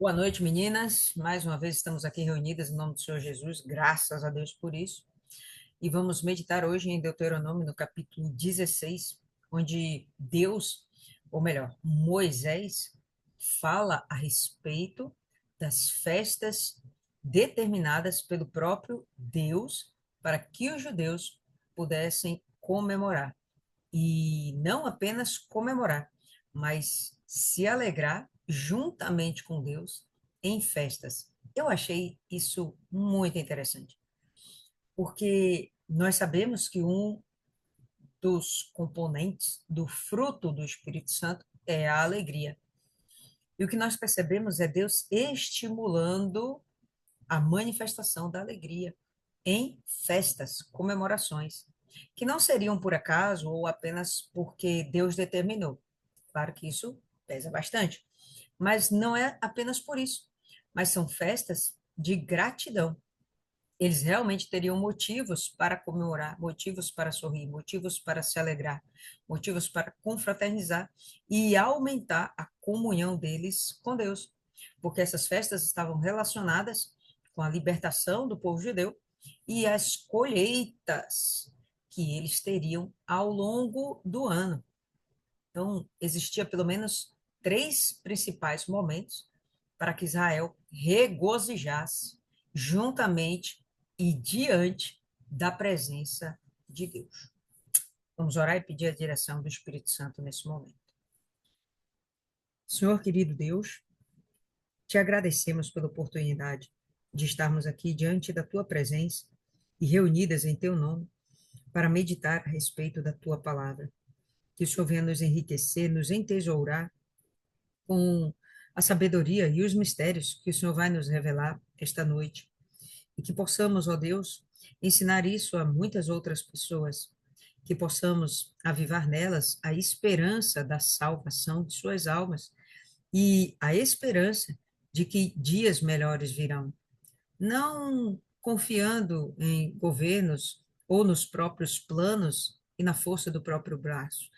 Boa noite, meninas. Mais uma vez estamos aqui reunidas em nome do Senhor Jesus, graças a Deus por isso. E vamos meditar hoje em Deuteronômio, no capítulo 16, onde Deus, ou melhor, Moisés, fala a respeito das festas determinadas pelo próprio Deus para que os judeus pudessem comemorar. E não apenas comemorar, mas se alegrar juntamente com Deus em festas. Eu achei isso muito interessante, porque nós sabemos que um dos componentes do fruto do Espírito Santo é a alegria. E o que nós percebemos é Deus estimulando a manifestação da alegria em festas, comemorações, que não seriam por acaso ou apenas porque Deus determinou. Claro que isso pesa bastante, mas não é apenas por isso, mas são festas de gratidão. Eles realmente teriam motivos para comemorar, motivos para sorrir, motivos para se alegrar, motivos para confraternizar e aumentar a comunhão deles com Deus, porque essas festas estavam relacionadas com a libertação do povo judeu e as colheitas que eles teriam ao longo do ano. Então, existia pelo menos três principais momentos para que Israel regozijasse juntamente e diante da presença de Deus. Vamos orar e pedir a direção do Espírito Santo nesse momento. Senhor querido Deus, te agradecemos pela oportunidade de estarmos aqui diante da tua presença e reunidas em teu nome para meditar a respeito da tua palavra. Que o Senhor venha nos enriquecer, nos entesourar com a sabedoria e os mistérios que o Senhor vai nos revelar esta noite. E que possamos, ó Deus, ensinar isso a muitas outras pessoas, que possamos avivar nelas a esperança da salvação de suas almas e a esperança de que dias melhores virão. Não confiando em governos ou nos próprios planos e na força do próprio braço,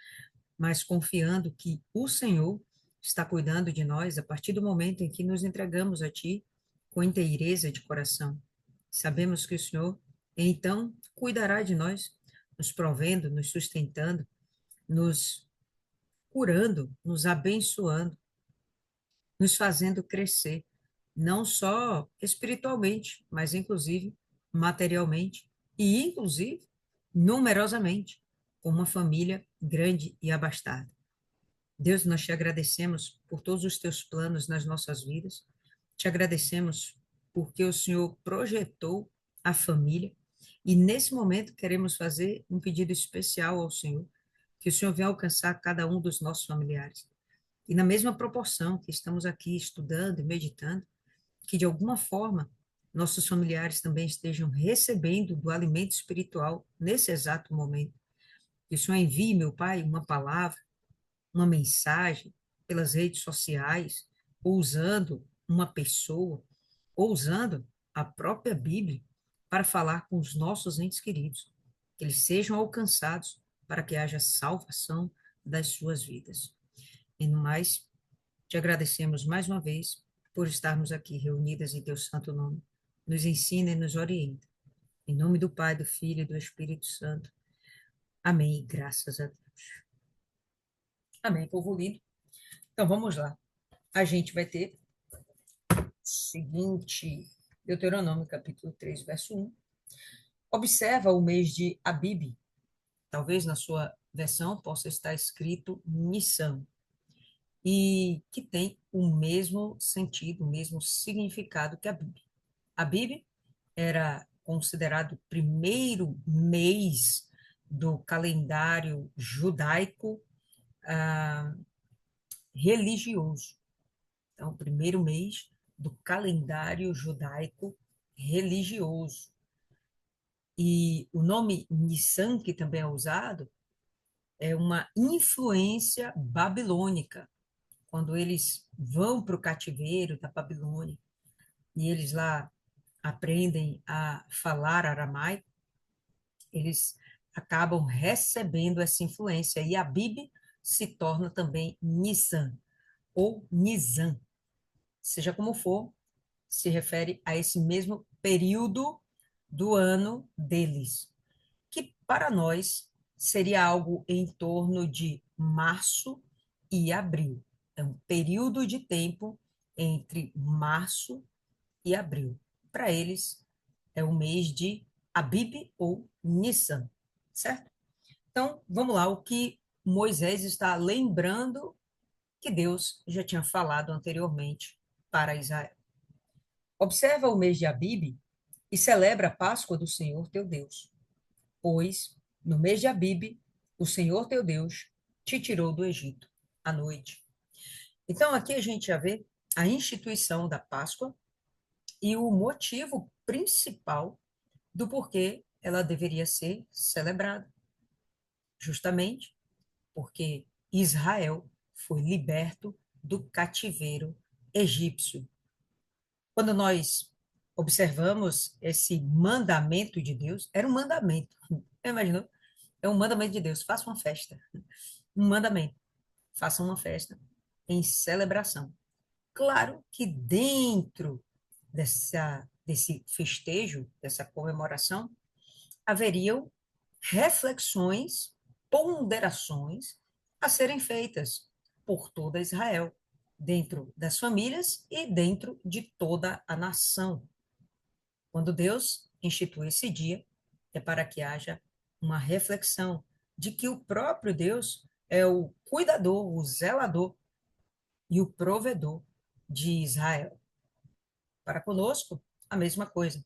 mas confiando que o Senhor está cuidando de nós a partir do momento em que nos entregamos a Ti com inteireza de coração. Sabemos que o Senhor, então, cuidará de nós, nos provendo, nos sustentando, nos curando, nos abençoando, nos fazendo crescer, não só espiritualmente, mas inclusive materialmente e inclusive numerosamente, como uma família grande e abastada. Deus, nós te agradecemos por todos os teus planos nas nossas vidas. Te agradecemos porque o Senhor projetou a família e nesse momento queremos fazer um pedido especial ao Senhor, que o Senhor venha alcançar cada um dos nossos familiares. E na mesma proporção que estamos aqui estudando e meditando, que de alguma forma nossos familiares também estejam recebendo do alimento espiritual nesse exato momento. Que o Senhor envie, meu Pai, uma palavra, uma mensagem pelas redes sociais, ou usando uma pessoa, ou usando a própria Bíblia para falar com os nossos entes queridos, que eles sejam alcançados para que haja salvação das suas vidas. E no mais, te agradecemos mais uma vez por estarmos aqui reunidas em teu santo nome. Nos ensina e nos orienta. Em nome do Pai, do Filho e do Espírito Santo. Amém. Graças a Deus. Amém, povo lindo. Então vamos lá. A gente vai ter seguinte, Deuteronômio capítulo 3 verso 1. Observa o mês de Abib. Talvez na sua versão possa estar escrito Nissan, e que tem o mesmo sentido, o mesmo significado que Abib. Abib era considerado o primeiro mês do calendário judaico ah, religioso. Então, o primeiro mês do calendário judaico religioso. E o nome Nissan, que também é usado, é uma influência babilônica. Quando eles vão para o cativeiro da Babilônia e eles lá aprendem a falar aramaico, eles acabam recebendo essa influência. E a Bíblia se torna também Nissan, ou Nizam. Seja como for, se refere a esse mesmo período do ano deles, que para nós seria algo em torno de março e abril. É um período de tempo entre março e abril. Para eles, é o mês de Abib ou Nissan, certo? Então, vamos lá, o que Moisés está lembrando que Deus já tinha falado anteriormente para Israel. Observa o mês de Abib e celebra a Páscoa do Senhor teu Deus, pois no mês de Abib o Senhor teu Deus te tirou do Egito à noite. Então aqui a gente já vê a instituição da Páscoa e o motivo principal do porquê ela deveria ser celebrada, justamente porque Israel foi liberto do cativeiro egípcio. Quando nós observamos esse mandamento de Deus, era um mandamento. Imaginou? É um mandamento de Deus. Faça uma festa. Um mandamento. Faça uma festa em celebração. Claro que dentro desse festejo, dessa comemoração, haveriam reflexões, ponderações a serem feitas por toda Israel, dentro das famílias e dentro de toda a nação. Quando Deus institui esse dia, é para que haja uma reflexão de que o próprio Deus é o cuidador, o zelador e o provedor de Israel. Para conosco, a mesma coisa.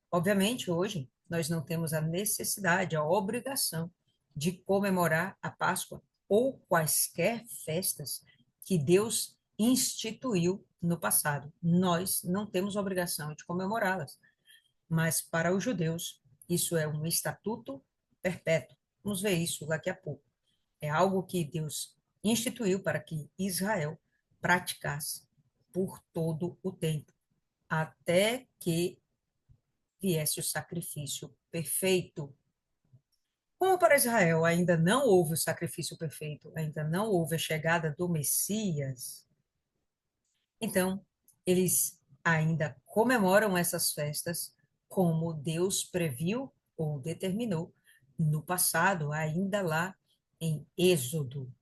Obviamente, hoje, nós não temos a necessidade, a obrigação de comemorar a Páscoa ou quaisquer festas que Deus instituiu no passado. Nós não temos obrigação de comemorá-las, mas para os judeus, isso é um estatuto perpétuo. Vamos ver isso daqui a pouco. É algo que Deus instituiu para que Israel praticasse por todo o tempo, até que viesse o sacrifício perfeito. Como para Israel ainda não houve o sacrifício perfeito, ainda não houve a chegada do Messias, então eles ainda comemoram essas festas como Deus previu ou determinou no passado, ainda lá em Êxodo.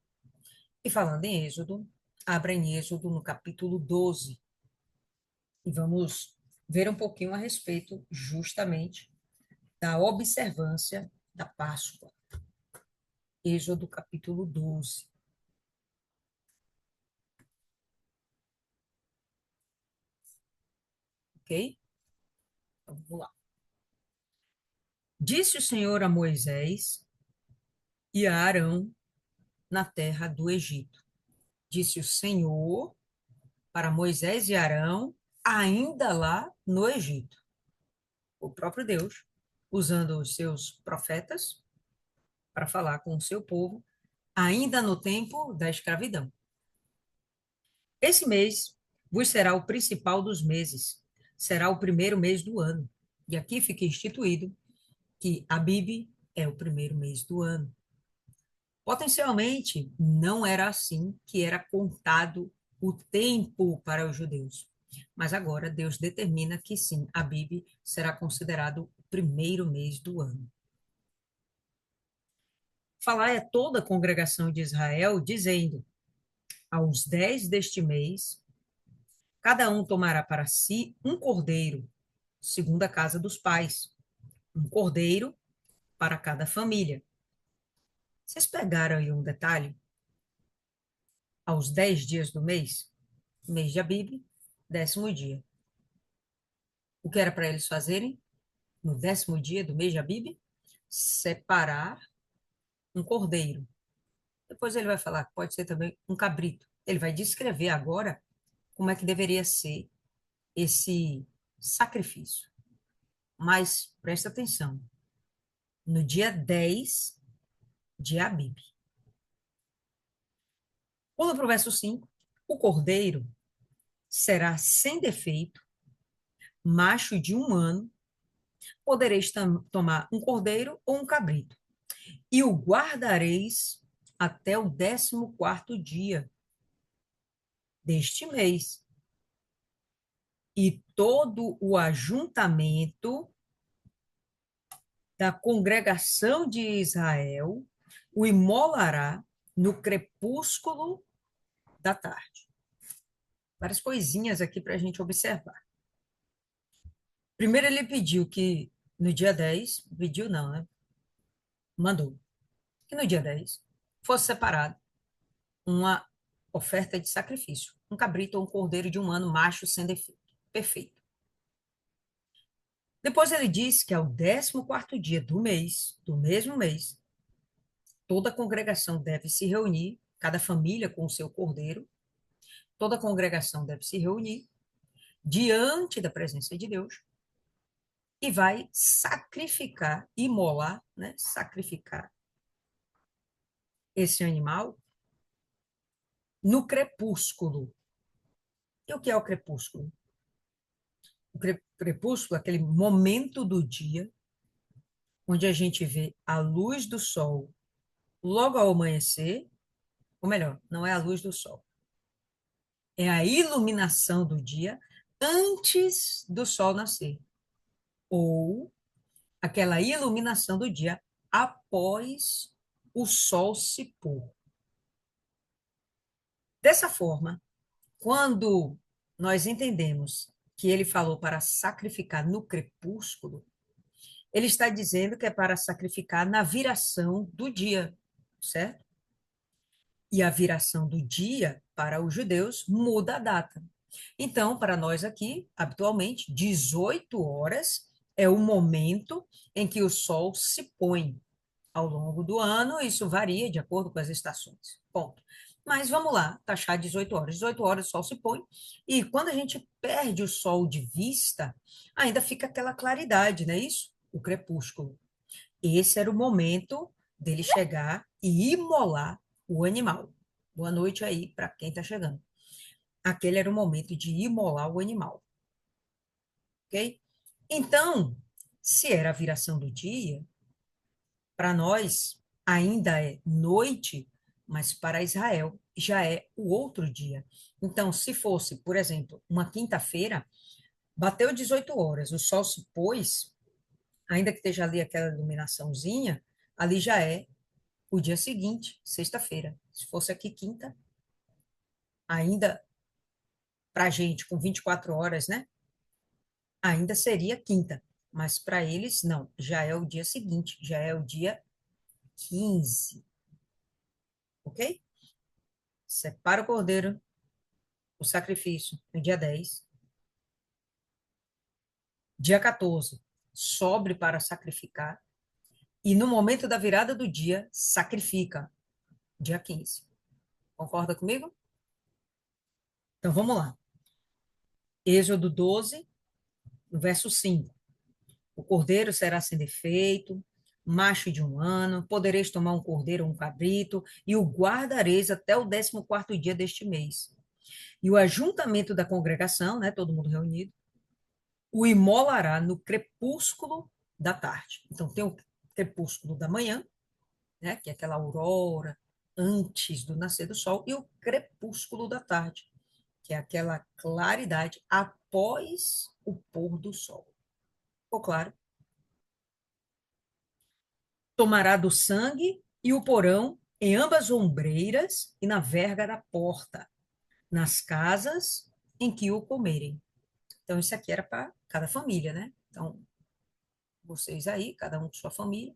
E falando em Êxodo, abra em Êxodo no capítulo 12 e vamos ver um pouquinho a respeito justamente da observância da Páscoa. Êxodo capítulo 12, ok? Então, vamos lá. Disse o Senhor a Moisés e a Arão na terra do Egito. Disse o Senhor para Moisés e Arão, ainda lá no Egito. O próprio Deus, usando os seus profetas para falar com o seu povo, ainda no tempo da escravidão. Esse mês vos será o principal dos meses, será o primeiro mês do ano. E aqui fica instituído que Abib é o primeiro mês do ano. Potencialmente, não era assim que era contado o tempo para os judeus. Mas agora Deus determina que sim, Abib será considerado o primeiro mês do ano. Falar é toda a congregação de Israel, dizendo: aos 10 deste mês, cada um tomará para si um cordeiro, segundo a casa dos pais, um cordeiro para cada família. Vocês pegaram aí um detalhe? Aos 10 dias do mês de Abib, 10º dia. O que era para eles fazerem no 10º dia do mês de Abib? Separar um cordeiro. Depois ele vai falar que pode ser também um cabrito. Ele vai descrever agora como é que deveria ser esse sacrifício. Mas presta atenção. No dia 10 de Abib. Pula para o verso 5. O cordeiro será sem defeito, macho de 1 ano. Podereis tomar um cordeiro ou um cabrito, e o guardareis até o 14º dia deste mês. e todo o ajuntamento da congregação de Israel o imolará no crepúsculo da tarde. Várias coisinhas aqui para a gente observar. Primeiro, ele pediu que no dia 10, pediu não, né? Mandou que no dia 10 fosse separado uma oferta de sacrifício, um cabrito ou um cordeiro de um ano, macho, sem defeito. Perfeito. Depois ele diz que ao 14º dia do mês, do mesmo mês, toda a congregação deve se reunir, cada família com o seu cordeiro, toda a congregação deve se reunir diante da presença de Deus e vai sacrificar, imolar, né? Sacrificar esse animal no crepúsculo. E o que é o crepúsculo? O crepúsculo é aquele momento do dia onde a gente vê a luz do sol logo ao amanhecer, ou melhor, não é a luz do sol, é a iluminação do dia antes do sol nascer, ou aquela iluminação do dia após o sol se pôr. Dessa forma, quando nós entendemos que ele falou para sacrificar no crepúsculo, ele está dizendo que é para sacrificar na viração do dia, certo? E a viração do dia, para os judeus, muda a data. Então, para nós aqui, habitualmente, 18 horas é o momento em que o sol se põe. Ao longo do ano, isso varia de acordo com as estações. Ponto. Mas vamos lá, taxar 18 horas. 18 horas o sol se põe, e quando a gente perde o sol de vista, ainda fica aquela claridade, não é isso? O crepúsculo. Esse era o momento dele chegar e imolar o animal. Boa noite aí para quem está chegando. Aquele era o momento de imolar o animal, ok? Então, se era a viração do dia, para nós ainda é noite, mas para Israel já é o outro dia. Então, se fosse, por exemplo, uma quinta-feira, bateu 18 horas, o sol se pôs, ainda que esteja ali aquela iluminaçãozinha, ali já é o dia seguinte, sexta-feira. Se fosse aqui quinta, ainda para a gente, com 24 horas, né? Ainda seria quinta. Mas para eles, não. Já é o dia seguinte, já é o dia 15. Ok? Separa o cordeiro, o sacrifício, no dia 10. Dia 14, sobre para sacrificar. E no momento da virada do dia, sacrifica. Dia 15. Concorda comigo? Então vamos lá. Êxodo 12, no verso 5. O cordeiro será sem defeito, macho de um ano, podereis tomar um cordeiro ou um cabrito, e o guardareis até o 14º dia deste mês. E o ajuntamento da congregação, né, todo mundo reunido, o imolará no crepúsculo da tarde. Então, tem o crepúsculo da manhã, né, que é aquela aurora antes do nascer do sol, e o crepúsculo da tarde, que é aquela claridade após o pôr do sol. Ficou claro? Tomará do sangue e o porão em ambas ombreiras e na verga da porta, nas casas em que o comerem. Então, isso aqui era para cada família, né? Então, vocês aí, cada um com sua família,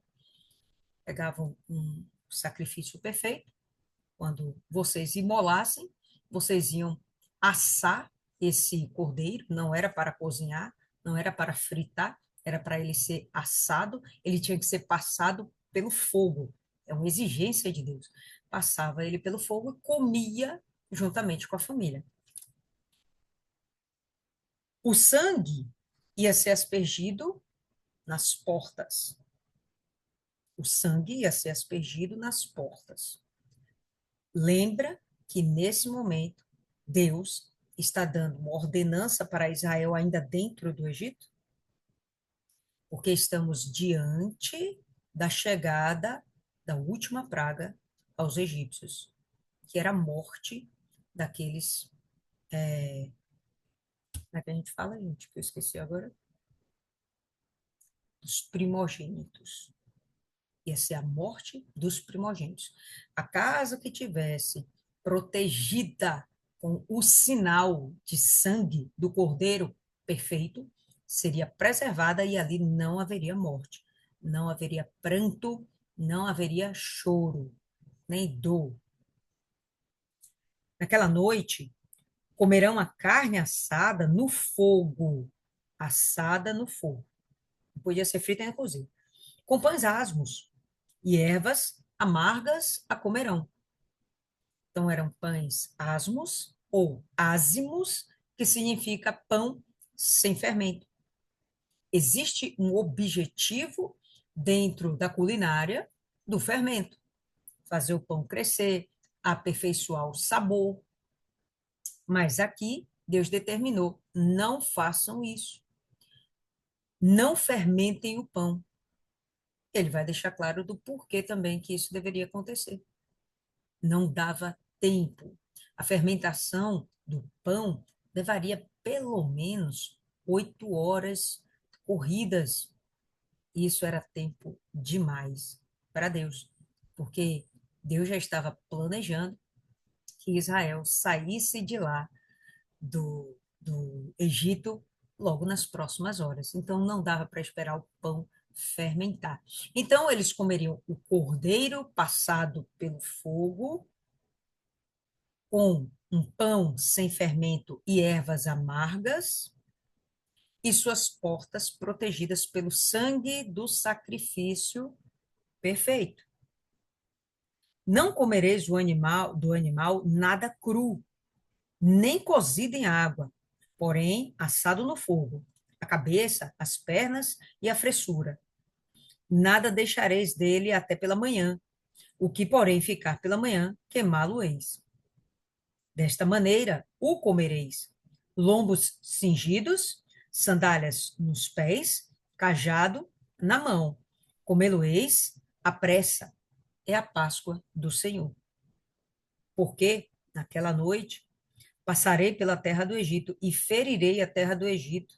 pegavam um sacrifício perfeito. Quando vocês imolassem, vocês iam assar esse cordeiro, não era para cozinhar, não era para fritar, era para ele ser assado, ele tinha que ser passado pelo fogo. É uma exigência de Deus. Passava ele pelo fogo e comia juntamente com a família. O sangue ia ser aspergido nas portas. O sangue ia ser aspergido nas portas. Lembra que nesse momento Deus está dando uma ordenança para Israel ainda dentro do Egito? Porque estamos diante da chegada da última praga aos egípcios, que era a morte daqueles Como é que a gente fala, gente? Que eu esqueci agora. Dos primogênitos. Ia ser a morte dos primogênitos. A casa que tivesse protegida com o sinal de sangue do cordeiro perfeito seria preservada e ali não haveria morte, não haveria pranto, não haveria choro, nem dor. Naquela noite, comerão a carne assada no fogo. Podia ser frita nem cozida, com pães asmos e ervas amargas a comerão. Então, eram pães asmos ou ázimos, que significa pão sem fermento. Existe um objetivo dentro da culinária do fermento: fazer o pão crescer, aperfeiçoar o sabor. Mas aqui, Deus determinou: não façam isso. Não fermentem o pão. Ele vai deixar claro do porquê também que isso deveria acontecer. Não dava tempo. A fermentação do pão levaria pelo menos 8 horas corridas. Isso era tempo demais para Deus, porque Deus já estava planejando que Israel saísse de lá do Egito logo nas próximas horas. Então não dava para esperar o pão fermentar. Então eles comeriam o cordeiro passado pelo fogo com um pão sem fermento e ervas amargas, e suas portas protegidas pelo sangue do sacrifício perfeito. Não comereis do animal nada cru, nem cozido em água, porém assado no fogo, a cabeça, as pernas e a fressura. Nada deixareis dele até pela manhã, o que, porém, ficar pela manhã, queimá-lo-eis. Desta maneira o comereis: lombos cingidos, sandálias nos pés, cajado na mão. Comê-lo-eis à pressa. É a Páscoa do Senhor. Porque naquela noite passarei pela terra do Egito e ferirei a terra do Egito.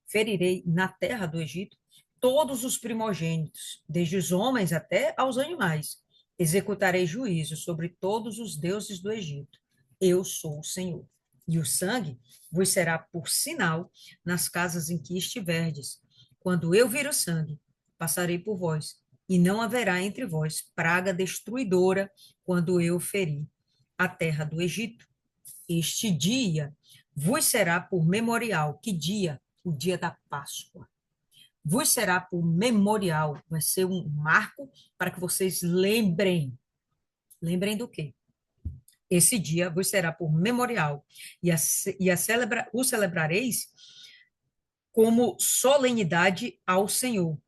Ferirei na terra do Egito todos os primogênitos, desde os homens até aos animais. Executarei juízo sobre todos os deuses do Egito. Eu sou o Senhor. E o sangue vos será por sinal nas casas em que estiverdes. Quando eu vir o sangue, passarei por vós, e não haverá entre vós praga destruidora quando eu ferir a terra do Egito. Este dia vos será por memorial. Que dia? O dia da Páscoa. Vos será por memorial. Vai ser um marco para que vocês lembrem. Lembrem do quê? Esse dia vos será por memorial. O celebrareis como solenidade ao Senhor.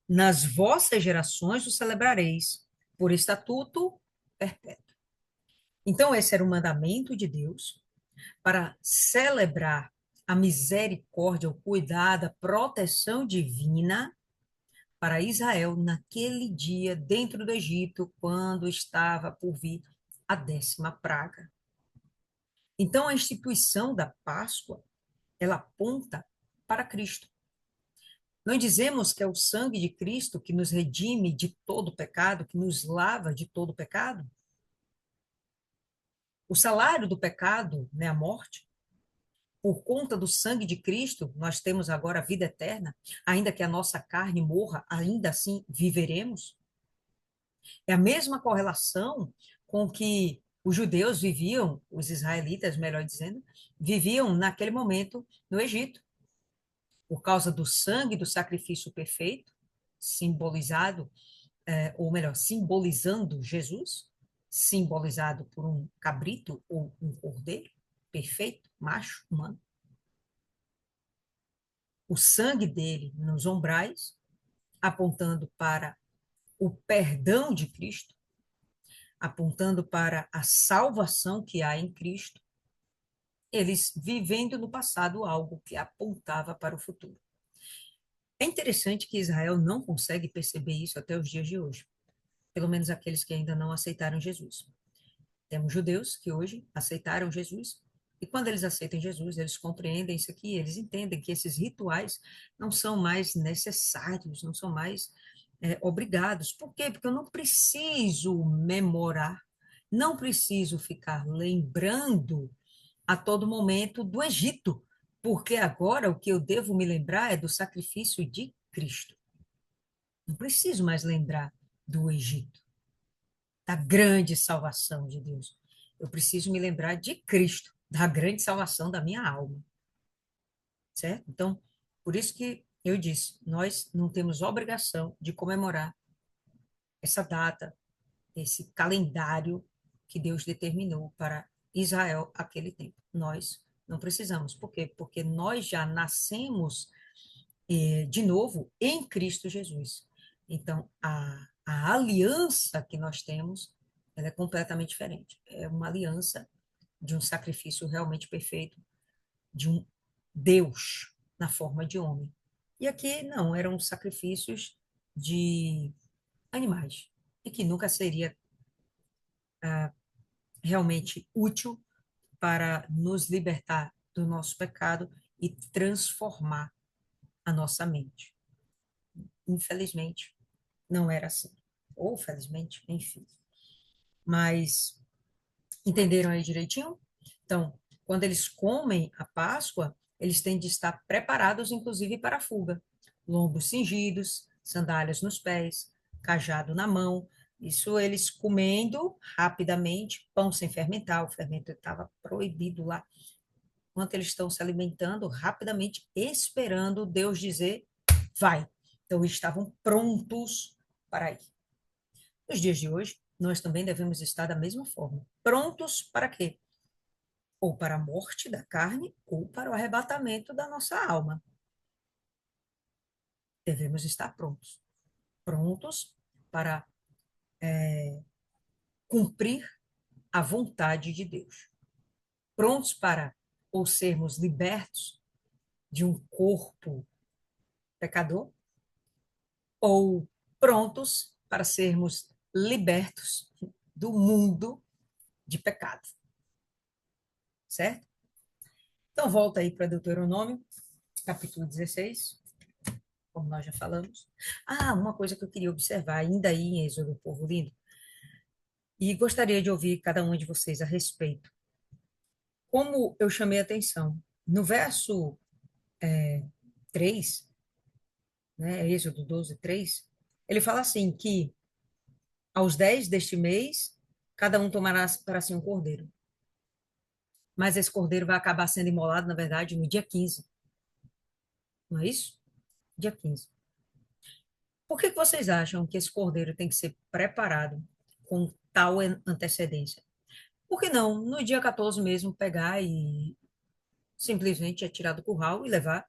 Nas vossas gerações o celebrareis por estatuto perpétuo. Então, esse era o mandamento de Deus para celebrar a misericórdia, o cuidado, a proteção divina para Israel naquele dia dentro do Egito, quando estava por vir a 10ª praga. Então, a instituição da Páscoa, ela aponta para Cristo. Nós dizemos que é o sangue de Cristo que nos redime de todo pecado, que nos lava de todo pecado. O salário do pecado, né, a morte. Por conta do sangue de Cristo, nós temos agora a vida eterna, ainda que a nossa carne morra, ainda assim viveremos. É a mesma correlação com que os judeus viviam, os israelitas, melhor dizendo, viviam naquele momento no Egito, por causa do sangue do sacrifício perfeito, simbolizado, ou melhor, simbolizando Jesus, simbolizado por um cabrito ou um cordeiro perfeito, macho, humano. O sangue dele nos umbrais, apontando para o perdão de Cristo, apontando para a salvação que há em Cristo, eles vivendo no passado algo que apontava para o futuro. É interessante que Israel não consegue perceber isso até os dias de hoje, pelo menos aqueles que ainda não aceitaram Jesus. Temos judeus que hoje aceitaram Jesus, E quando eles aceitam Jesus, eles compreendem isso aqui, eles entendem que esses rituais não são mais necessários, não são mais obrigados. Por quê? Porque eu não preciso memorar, não preciso ficar lembrando a todo momento do Egito, porque agora o que eu devo me lembrar é do sacrifício de Cristo. Não preciso mais lembrar do Egito, da grande salvação de Deus. Eu preciso me lembrar de Cristo, da grande salvação da minha alma, certo? Então, por isso que eu disse, nós não temos obrigação de comemorar essa data, esse calendário que Deus determinou para Israel aquele tempo. Nós não precisamos. Por quê? Porque nós já nascemos de novo em Cristo Jesus. Então, a aliança que nós temos, ela é completamente diferente. É uma aliança de um sacrifício realmente perfeito, de um Deus na forma de homem. E aqui não, eram sacrifícios de animais, e que nunca seria realmente útil para nos libertar do nosso pecado e transformar a nossa mente. Infelizmente, não era assim. Ou felizmente, enfim. Mas entenderam aí direitinho? Então, quando eles comem a Páscoa, eles têm de estar preparados, inclusive, para a fuga. Lombos cingidos, sandálias nos pés, cajado na mão. Isso eles comendo rapidamente, pão sem fermentar, o fermento estava proibido lá. Enquanto eles estão se alimentando, rapidamente esperando Deus dizer, vai. Então, eles estavam prontos para ir. Nos dias de hoje, nós também devemos estar da mesma forma. Prontos para quê? Ou para a morte da carne, ou para o arrebatamento da nossa alma. Devemos estar prontos. Prontos para cumprir a vontade de Deus. Prontos para ou sermos libertos de um corpo pecador, ou prontos para sermos libertos do mundo de pecado. Certo? Então, volta aí para Deuteronômio, capítulo 16, como nós já falamos. Ah, uma coisa que eu queria observar, ainda aí em Êxodo, povo lindo, e gostaria de ouvir cada um de vocês a respeito. Como eu chamei a atenção, no verso 3, né, Êxodo 12, 3, ele fala assim, que aos 10 deste mês, cada um tomará para si um cordeiro. Mas esse cordeiro vai acabar sendo imolado, na verdade, no dia 15. Não é isso? Dia 15. Por que vocês acham que esse cordeiro tem que ser preparado com tal antecedência? Por que não, no dia 14 mesmo, pegar e simplesmente atirar do curral e levar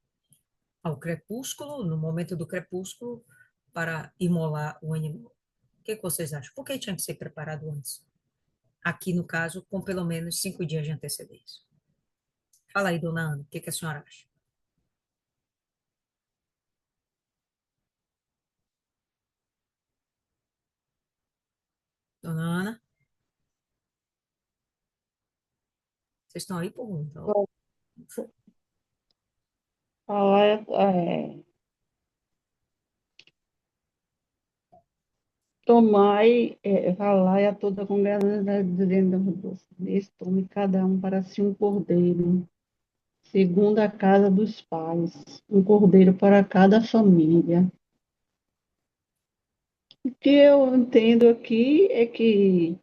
ao crepúsculo, no momento do crepúsculo, para imolar o animal? O que vocês acham? Por que tinha que ser preparado antes? Aqui, no caso, com pelo menos 5 dias de antecedência. Fala aí, dona Ana, o que a senhora acha? Dona Ana, vocês estão aí por então. Bom, falar, tomai, falai a toda a congregação dizendo, tome cada um para si um cordeiro, segundo a casa dos pais, um cordeiro para cada família. O que eu entendo aqui é que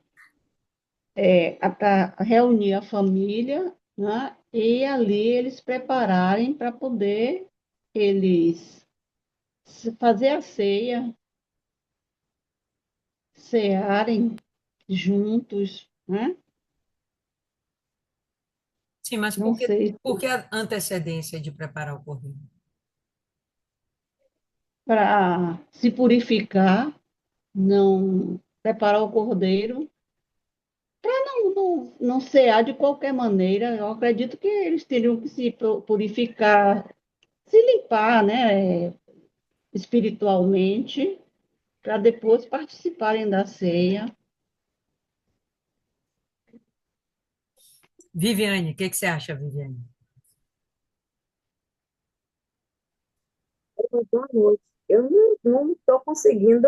para reunir a família, né, e ali eles prepararem para poder eles fazer a ceia, cearem juntos, né? Sim, mas Não sei, por que a antecedência de preparar o cordeiro? para se purificar, não preparar o cordeiro, não cear de qualquer maneira. Eu acredito que eles teriam que se purificar, se limpar, né, espiritualmente, para depois participarem da ceia. Viviane, o que que você acha, Viviane? Boa noite. Eu não estou conseguindo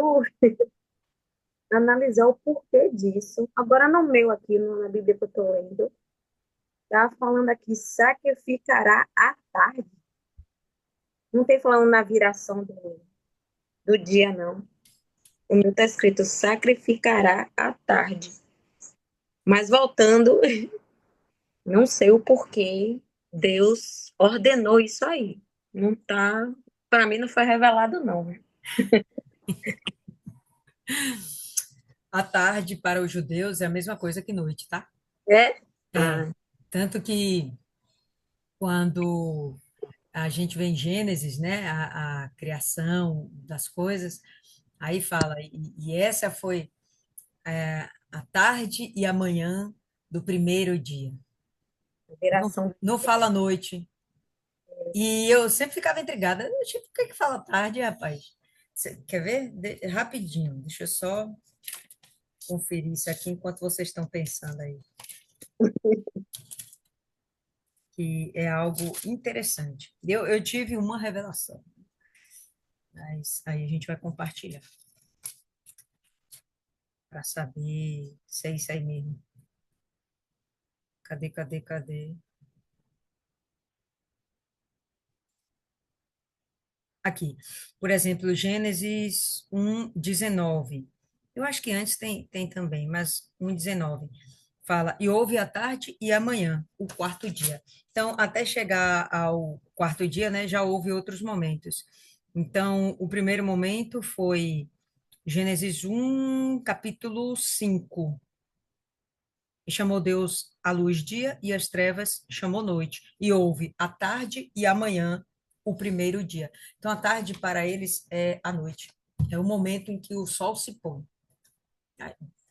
analisar o porquê disso. Agora, no meu aqui, na Bíblia que eu estou lendo, está falando aqui, sacrificará à tarde. Não tem falando na viração do dia, não. O meu está escrito, sacrificará à tarde. Mas voltando, não sei o porquê Deus ordenou isso aí. Não tá, para mim não foi revelado, não. À tarde, para os judeus, é a mesma coisa que noite, tá? É? É. Ah, Tanto que quando a gente vê em Gênesis, né, a criação das coisas, aí fala, e essa foi a tarde e a manhã do primeiro dia. Não, viração. não fala noite. E eu sempre ficava intrigada, tipo, por que que fala tarde, rapaz? Você quer ver? Rapidinho, deixa eu só conferir isso aqui enquanto vocês estão pensando aí, que é algo interessante. Eu tive uma revelação, mas aí a gente vai compartilhar para saber se é isso aí mesmo. Cadê, cadê, cadê? Aqui, por exemplo, Gênesis 1:19. Eu acho que antes tem também, mas 1:19 fala, e houve a tarde e a manhã, o quarto dia. Então, até chegar ao quarto dia, né, já houve outros momentos. Então, o primeiro momento foi Gênesis 1, capítulo 5. E chamou Deus a luz dia e as trevas chamou noite. E houve a tarde e a manhã, o primeiro dia. Então, a tarde para eles é a noite. É o momento em que o sol se põe.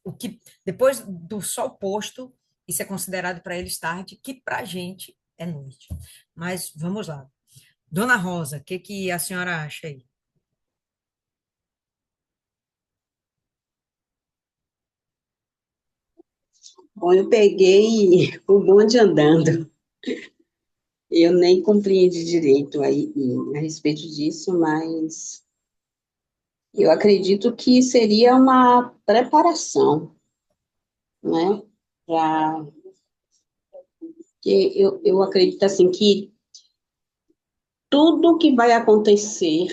O que depois do sol posto, isso é considerado para eles tarde, que para a gente é noite. Mas vamos lá. Dona Rosa, o que que a senhora acha aí? Bom, eu peguei o bonde andando. Eu nem compreendi direito aí a respeito disso, mas eu acredito que seria uma preparação, né? Pra, que eu acredito assim que tudo que vai acontecer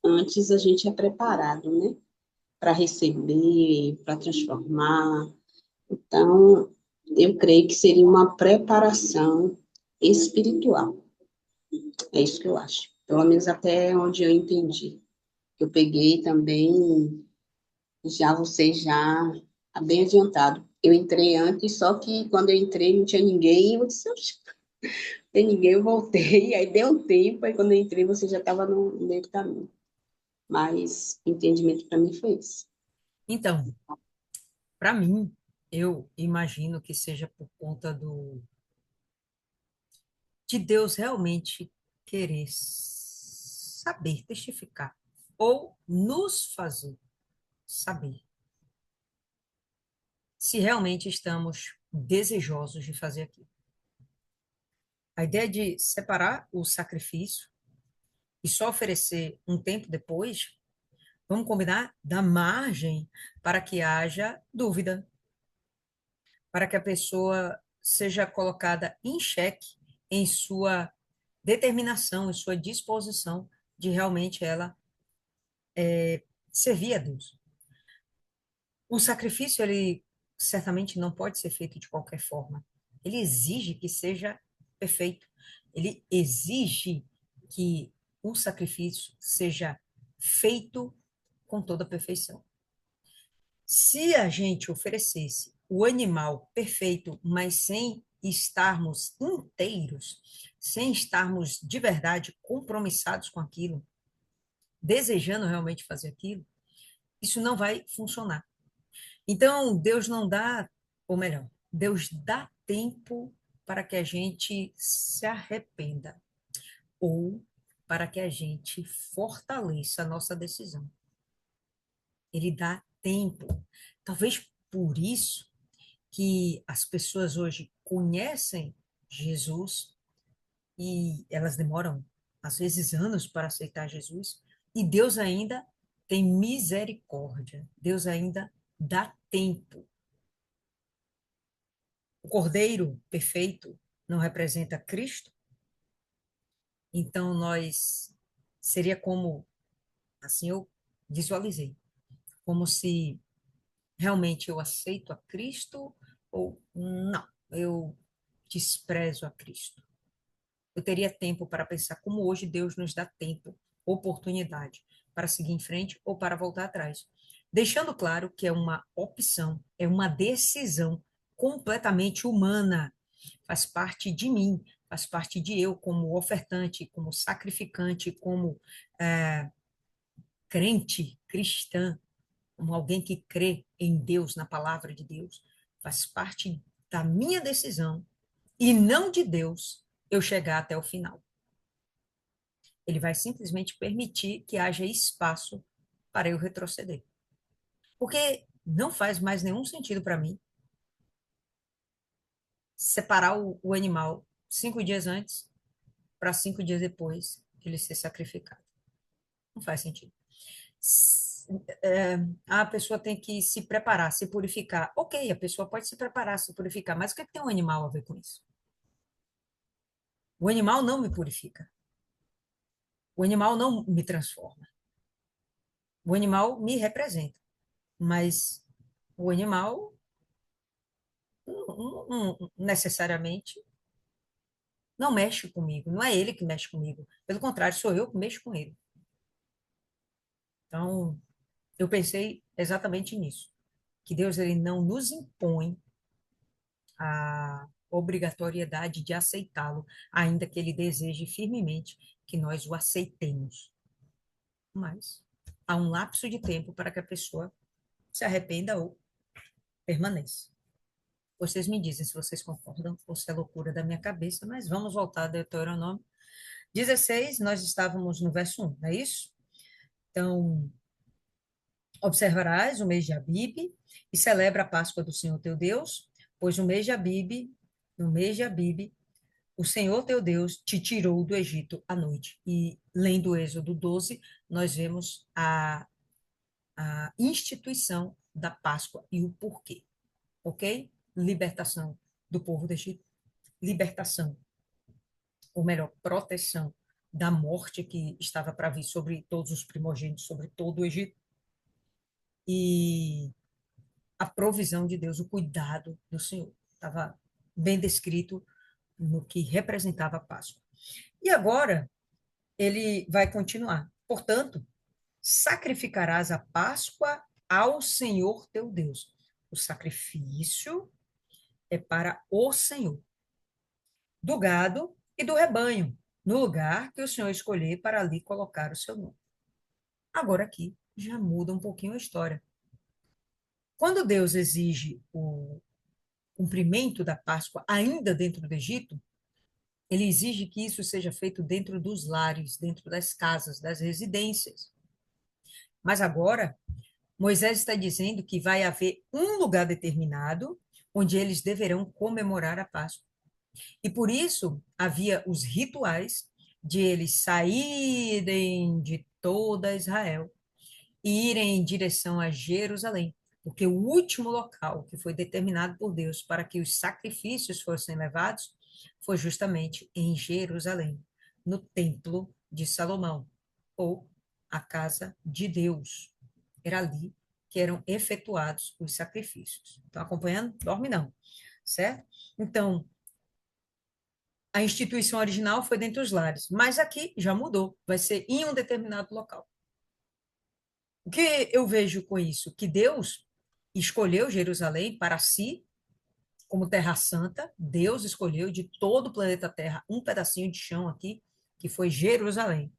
antes a gente é preparado, né? Para receber, para transformar. Então, eu creio que seria uma preparação espiritual. É isso que eu acho. Pelo menos até onde eu entendi. Eu peguei também, já você já tá bem adiantado. Eu entrei antes, só que quando eu entrei não tinha ninguém, eu disse, "Oxe, não tem ninguém", eu voltei, aí deu um tempo, aí quando eu entrei você já estava no meio do caminho. Mas o entendimento para mim foi esse. Então, para mim, eu imagino que seja por conta de Deus realmente querer saber testificar ou nos fazer saber se realmente estamos desejosos de fazer aquilo. A ideia de separar o sacrifício e só oferecer um tempo depois, vamos combinar, dá margem para que haja dúvida, para que a pessoa seja colocada em xeque em sua determinação, em sua disposição de realmente ela servir a Deus. O sacrifício, ele certamente não pode ser feito de qualquer forma. Ele exige que seja perfeito. Ele exige que o sacrifício seja feito com toda a perfeição. Se a gente oferecesse o animal perfeito, mas sem estarmos inteiros, sem estarmos de verdade compromissados com aquilo, desejando realmente fazer aquilo, isso não vai funcionar. Então, Deus não dá, ou melhor, Deus dá tempo para que a gente se arrependa ou para que a gente fortaleça a nossa decisão. Ele dá tempo. Talvez por isso que as pessoas hoje conhecem Jesus e elas demoram, às vezes, anos para aceitar Jesus, e Deus ainda tem misericórdia, Deus ainda dá tempo. O Cordeiro perfeito não representa Cristo, então nós seria como, assim eu visualizei, como se realmente eu aceito a Cristo ou não, eu desprezo a Cristo. Eu teria tempo para pensar como hoje Deus nos dá tempo, oportunidade para seguir em frente ou para voltar atrás. Deixando claro que é uma opção, é uma decisão completamente humana. Faz parte de mim, faz parte de eu como ofertante, como sacrificante, como é, crente, cristã, como alguém que crê em Deus, na palavra de Deus. Faz parte da minha decisão e não de Deus eu chegar até o final. Ele vai simplesmente permitir que haja espaço para eu retroceder. Porque não faz mais nenhum sentido para mim separar o animal 5 dias antes para 5 dias depois ele ser sacrificado. Não faz sentido. A pessoa tem que se preparar, se purificar. Ok, a pessoa pode se preparar, se purificar, mas o que é que tem um animal a ver com isso? O animal não me purifica. O animal não me transforma. O animal me representa. Mas o animal não necessariamente não mexe comigo, não é ele que mexe comigo. Pelo contrário, sou eu que mexo com ele. Então, eu pensei exatamente nisso, que Deus ele não nos impõe a obrigatoriedade de aceitá-lo, ainda que ele deseje firmemente que nós o aceitemos. Mas há um lapso de tempo para que a pessoa se arrependa ou permaneça. Vocês me dizem se vocês concordam ou se é loucura da minha cabeça, mas vamos voltar a Deuteronômio 16, nós estávamos no verso 1, não é isso? Então, observarás o mês de Abibe e celebra a Páscoa do Senhor teu Deus, pois no mês de Abibe, o Senhor teu Deus te tirou do Egito à noite. E lendo o Êxodo 12, nós vemos a instituição da Páscoa e o porquê, ok? Libertação do povo do Egito, libertação, ou melhor, proteção da morte que estava para vir sobre todos os primogênitos, sobre todo o Egito, e a provisão de Deus, o cuidado do Senhor. Estava bem descrito no que representava a Páscoa. E agora, ele vai continuar. Portanto, sacrificarás a Páscoa ao Senhor teu Deus. O sacrifício é para o Senhor, do gado e do rebanho, no lugar que o Senhor escolher para ali colocar o seu nome. Agora aqui já muda um pouquinho a história. Quando Deus exige o cumprimento da Páscoa ainda dentro do Egito, ele exige que isso seja feito dentro dos lares, dentro das casas, das residências. Mas agora, Moisés está dizendo que vai haver um lugar determinado onde eles deverão comemorar a Páscoa. E por isso havia os rituais de eles saírem de toda Israel e irem em direção a Jerusalém, porque o último local que foi determinado por Deus para que os sacrifícios fossem levados foi justamente em Jerusalém, no Templo de Salomão, ou a casa de Deus. Era ali que eram efetuados os sacrifícios. Estão acompanhando? Dorme não, certo? Então, a instituição original foi dentro dos lares, mas aqui já mudou, vai ser em um determinado local. O que eu vejo com isso? Que Deus escolheu Jerusalém para si, como Terra Santa. Deus escolheu de todo o planeta Terra um pedacinho de chão aqui, que foi Jerusalém.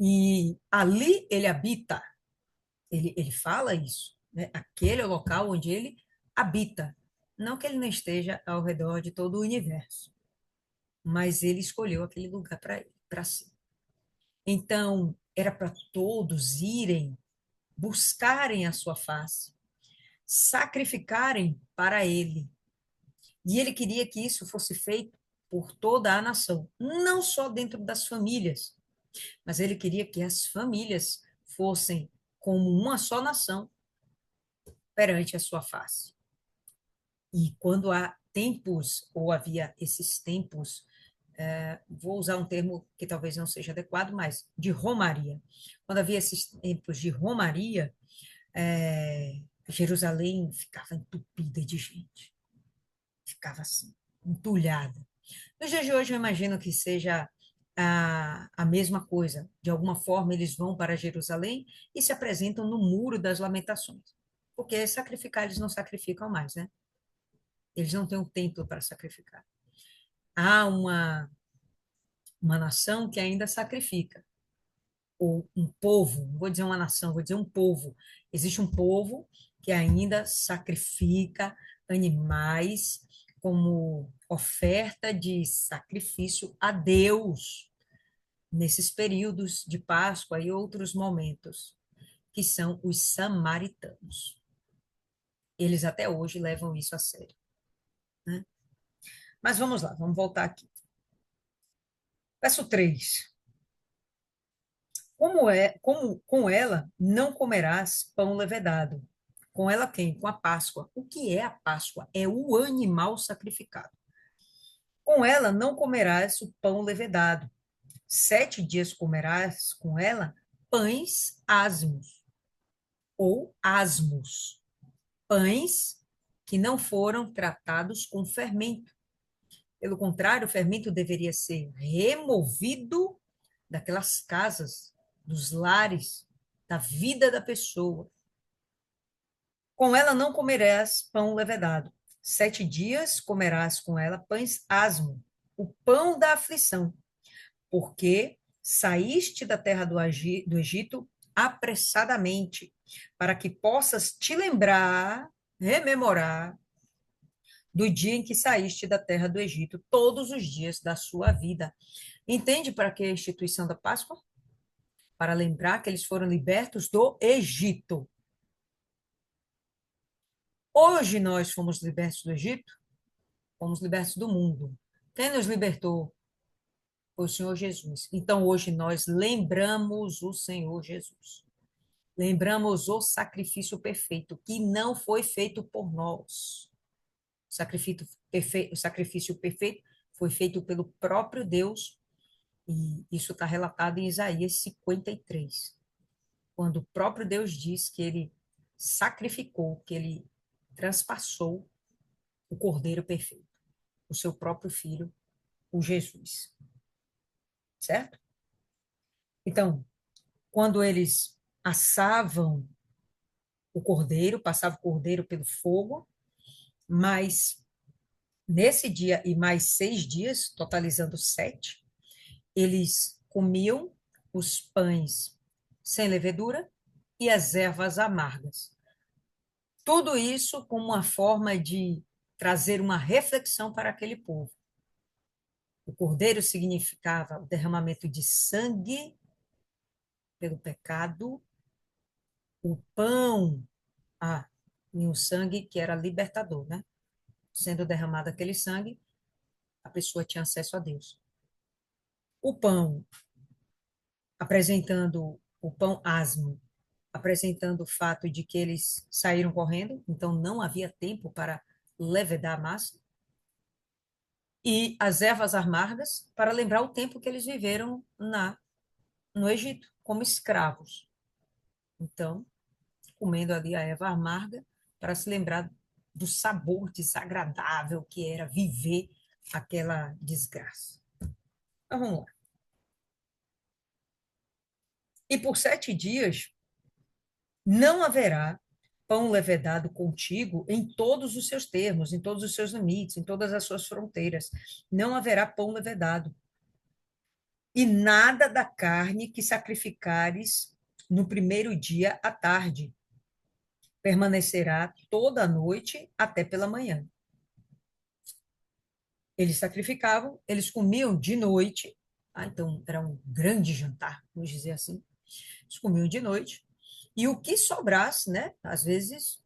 E ali ele habita. Ele fala isso, né? Aquele é o local onde ele habita. Não que ele não esteja ao redor de todo o universo, mas ele escolheu aquele lugar para ele, para si. Então, era para todos irem buscarem a sua face, sacrificarem para ele. E ele queria que isso fosse feito por toda a nação, não só dentro das famílias, mas ele queria que as famílias fossem como uma só nação perante a sua face. E quando há tempos, ou havia esses tempos, vou usar um termo que talvez não seja adequado, mas de romaria. Quando havia esses tempos de romaria, Jerusalém ficava entupida de gente, ficava assim, entulhada. Nos dias de hoje, eu imagino que seja a mesma coisa. De alguma forma, eles vão para Jerusalém e se apresentam no Muro das Lamentações. Porque sacrificar, eles não sacrificam mais, né? Eles não têm um templo para sacrificar. Há uma nação que ainda sacrifica, ou um povo, não vou dizer uma nação, vou dizer um povo. Existe um povo que ainda sacrifica animais como oferta de sacrifício a Deus nesses períodos de Páscoa e outros momentos, que são os samaritanos. Eles até hoje levam isso a sério, né? Mas vamos lá, vamos voltar aqui. Verso 3. Como com ela não comerás pão levedado. Com ela quem? Com a Páscoa. O que é a Páscoa? É o animal sacrificado. Com ela não comerás o pão levedado. 7 dias comerás com ela pães asmos, ou asmos, pães que não foram tratados com fermento. Pelo contrário, o fermento deveria ser removido daquelas casas, dos lares, da vida da pessoa. Com ela não comerás pão levedado. 7 dias comerás com ela pães asmo, o pão da aflição, porque saíste da terra do Egito apressadamente, para que possas te lembrar, rememorar, do dia em que saíste da terra do Egito, todos os dias da sua vida. Entende para que a instituição da Páscoa? Para lembrar que eles foram libertos do Egito. Hoje nós fomos libertos do Egito, fomos libertos do mundo. Quem nos libertou? Foi o Senhor Jesus. Então hoje nós lembramos o Senhor Jesus. Lembramos o sacrifício perfeito, que não foi feito por nós. O sacrifício perfeito foi feito pelo próprio Deus, e isso está relatado em Isaías 53, quando o próprio Deus diz que ele sacrificou, que ele transpassou o Cordeiro perfeito, o seu próprio filho, o Jesus. Certo? Então, quando eles assavam o cordeiro, passava o cordeiro pelo fogo, mas nesse dia e mais 6 dias, totalizando 7, eles comiam os pães sem levedura e as ervas amargas. Tudo isso como uma forma de trazer uma reflexão para aquele povo. O cordeiro significava o derramamento de sangue pelo pecado, o pão, e o sangue que era libertador, né? Sendo derramado aquele sangue, a pessoa tinha acesso a Deus. O pão, apresentando o pão asmo, apresentando o fato de que eles saíram correndo, então não havia tempo para levedar a massa, e as ervas amargas para lembrar o tempo que eles viveram no Egito, como escravos. Então, comendo ali a erva amarga para se lembrar do sabor desagradável que era viver aquela desgraça. Então, vamos lá. E por 7 dias não haverá pão levedado contigo em todos os seus termos, em todos os seus limites, em todas as suas fronteiras. Não haverá pão levedado. E nada da carne que sacrificares no primeiro dia à tarde. Permanecerá toda a noite até pela manhã. Eles sacrificavam, eles comiam de noite, então era um grande jantar, vamos dizer assim. Eles comiam de noite, e o que sobrasse, né? Às vezes,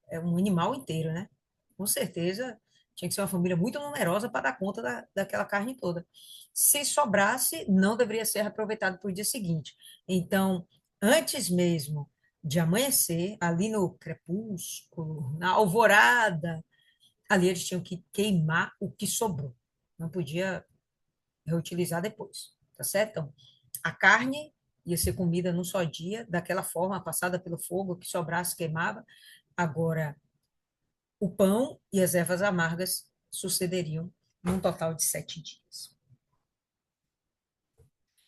é um animal inteiro, né? Com certeza tinha que ser uma família muito numerosa para dar conta daquela carne toda. Se sobrasse, não deveria ser aproveitado para o dia seguinte. Então, antes mesmo de amanhecer, ali no crepúsculo, na alvorada, ali eles tinham que queimar o que sobrou. Não podia reutilizar depois, tá certo? Então, a carne ia ser comida num só dia, daquela forma, passada pelo fogo, o que sobrasse queimava. Agora, o pão e as ervas amargas sucederiam num total de 7 dias.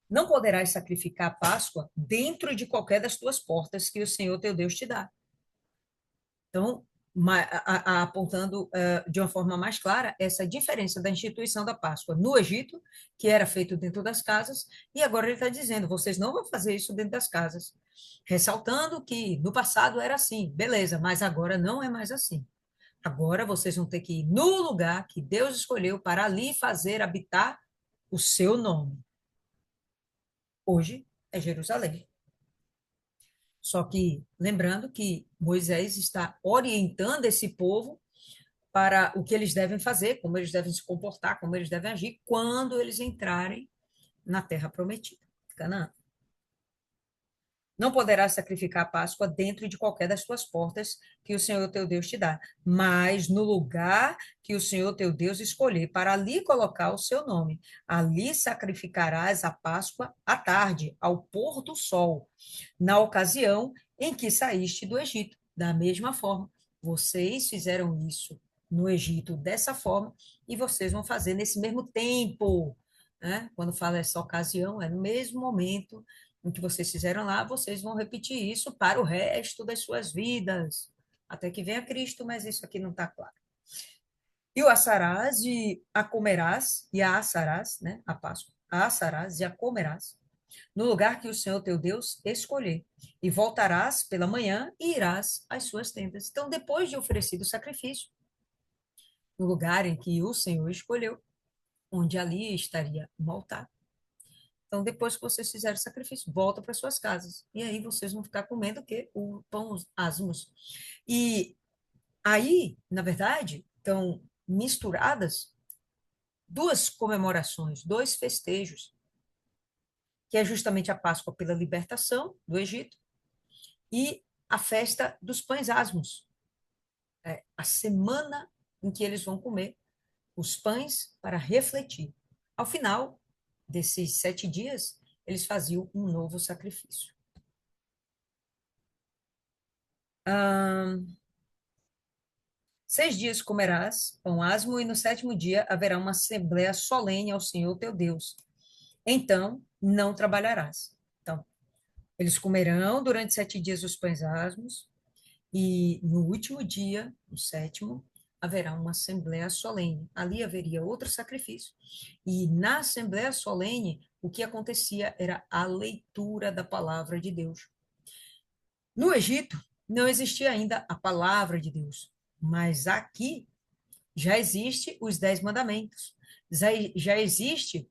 Não poderás sacrificar a Páscoa dentro de qualquer das tuas portas que o Senhor teu Deus te dá. Então, apontando de uma forma mais clara essa diferença da instituição da Páscoa no Egito, que era feito dentro das casas, e agora ele está dizendo: vocês não vão fazer isso dentro das casas. Ressaltando que no passado era assim, beleza, mas agora não é mais assim. Agora vocês vão ter que ir no lugar que Deus escolheu para ali fazer habitar o seu nome. Hoje é Jerusalém. Só que, lembrando que Moisés está orientando esse povo para o que eles devem fazer, como eles devem se comportar, como eles devem agir quando eles entrarem na terra prometida, Canaã. Não poderás sacrificar a Páscoa dentro de qualquer das tuas portas que o Senhor teu Deus te dá, mas no lugar que o Senhor teu Deus escolher, para ali colocar o seu nome. Ali sacrificarás a Páscoa à tarde, ao pôr do sol, na ocasião em que saíste do Egito. Da mesma forma, vocês fizeram isso no Egito dessa forma, e vocês vão fazer nesse mesmo tempo. Né? Quando fala essa ocasião, é no mesmo momento em que vocês fizeram lá, vocês vão repetir isso para o resto das suas vidas, até que venha Cristo, mas isso aqui não está claro. E o assarás e a comerás, e a assarás, né, a Páscoa, a assarás e a comerás, no lugar que o Senhor teu Deus escolher, e voltarás pela manhã e irás às suas tendas. Então, depois de oferecido o sacrifício, no lugar em que o Senhor escolheu, onde ali estaria um altar. Então, depois que vocês fizerem o sacrifício, volta para suas casas. E aí vocês vão ficar comendo o quê? O pão asmos. E aí, na verdade, estão misturadas duas comemorações, dois festejos, que é justamente a Páscoa pela libertação do Egito e a festa dos pães asmos, a semana em que eles vão comer os pães para refletir. Ao final desses 7 dias, eles faziam um novo sacrifício. 6 dias comerás pão asmo, e no 7º dia haverá uma assembleia solene ao Senhor teu Deus. Então, não trabalharás. Então, eles comerão durante 7 dias os pães asmos, e no último dia, no 7º, haverá uma assembleia solene. Ali haveria outro sacrifício. E na assembleia solene, o que acontecia era a leitura da palavra de Deus. No Egito, não existia ainda a palavra de Deus, mas aqui já existe os 10 mandamentos, já existe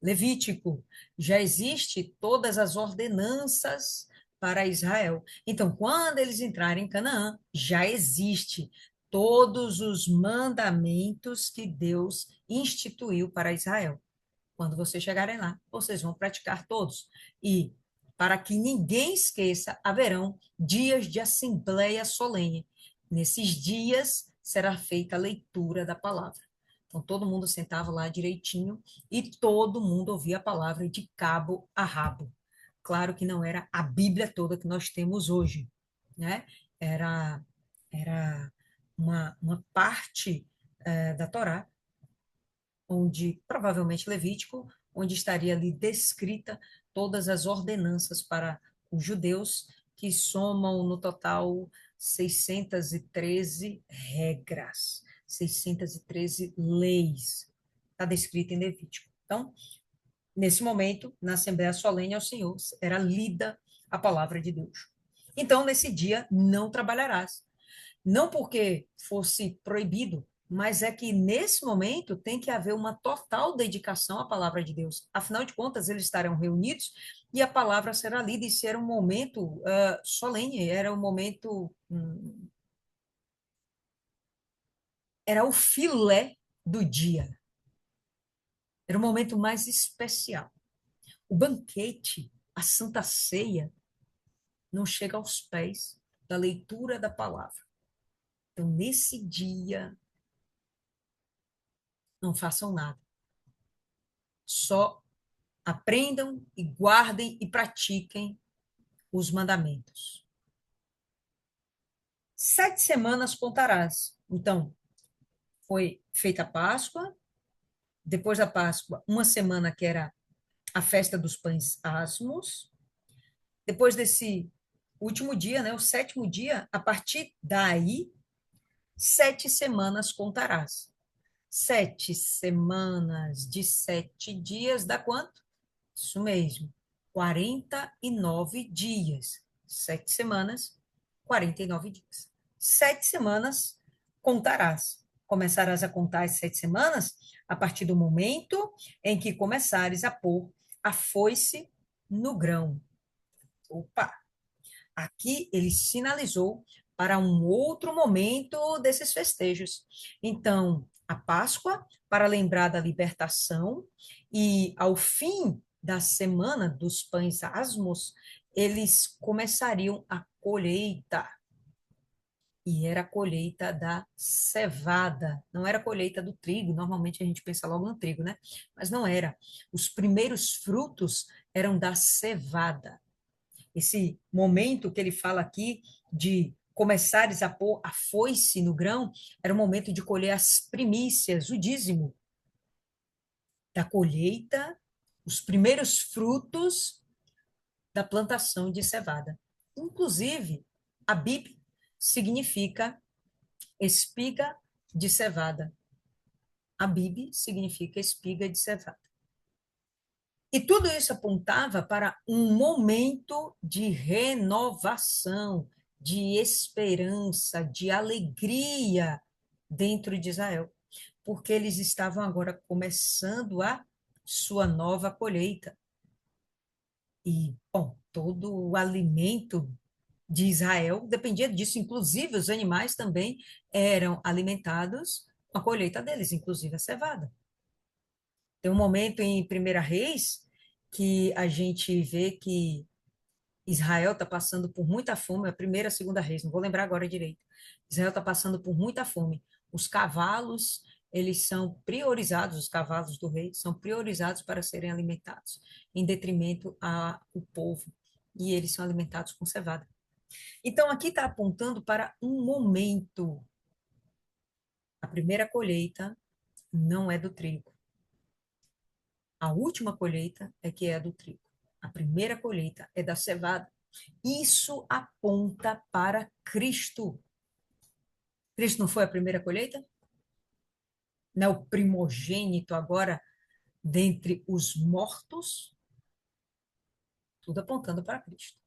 Levítico, já existe todas as ordenanças para Israel. Então, quando eles entrarem em Canaã, já existe todos os mandamentos que Deus instituiu para Israel. Quando vocês chegarem lá, vocês vão praticar todos. E, para que ninguém esqueça, haverão dias de assembleia solene. Nesses dias será feita a leitura da palavra. Então, todo mundo sentava lá direitinho e todo mundo ouvia a palavra de cabo a rabo. Claro que não era a Bíblia toda que nós temos hoje, né? Era uma parte da Torá, onde provavelmente Levítico, onde estaria ali descrita todas as ordenanças para os judeus, que somam no total 613 regras, 613 leis. Está descrito em Levítico. Então, nesse momento, na Assembleia Solene ao Senhor, era lida a palavra de Deus. Então, nesse dia, não trabalharás. Não porque fosse proibido, mas é que nesse momento tem que haver uma total dedicação à palavra de Deus. Afinal de contas, eles estarão reunidos e a palavra será lida. Isso era um momento solene, era um momento, era o filé do dia. Era o momento mais especial. O banquete, a Santa Ceia, não chega aos pés da leitura da palavra. Então, nesse dia, não façam nada. Só aprendam e guardem e pratiquem os mandamentos. 7 semanas contarás. Então, foi feita a Páscoa, depois da Páscoa, uma semana que era a festa dos pães asmos, depois desse último dia, né, o 7º dia, a partir daí, 7 semanas contarás. 7 semanas de 7 dias dá quanto? Isso mesmo, 49 dias. 7 semanas, 49 dias. 7 semanas contarás. Começarás a contar as 7 semanas a partir do momento em que começares a pôr a foice no grão. Opa! Aqui ele sinalizou para um outro momento desses festejos. Então, a Páscoa, para lembrar da libertação, e ao fim da semana dos pães asmos, eles começariam a colheita. E era a colheita da cevada, não era a colheita do trigo. Normalmente a gente pensa logo no trigo, né? Mas não era. Os primeiros frutos eram da cevada. Esse momento que ele fala aqui de começares a pôr a foice no grão, era o momento de colher as primícias, o dízimo da colheita, os primeiros frutos da plantação de cevada. Inclusive, Abib significa espiga de cevada. Abib significa espiga de cevada. E tudo isso apontava para um momento de renovação, de esperança, de alegria dentro de Israel, porque eles estavam agora começando a sua nova colheita. E, bom, todo o alimento de Israel dependia disso, inclusive os animais também eram alimentados com a colheita deles, inclusive a cevada. Tem um momento em Primeira Reis que a gente vê que Israel está passando por muita fome, a primeira, a segunda Reis, não vou lembrar agora direito. Israel está passando por muita fome. Os cavalos, eles são priorizados, os cavalos do rei são priorizados para serem alimentados, em detrimento ao povo. E eles são alimentados com cevada. Então, aqui está apontando para um momento. A primeira colheita não é do trigo. A última colheita é que é a do trigo. A primeira colheita é da cevada. Isso aponta para Cristo. Cristo não foi a primeira colheita? Não é o primogênito agora dentre os mortos? Tudo apontando para Cristo.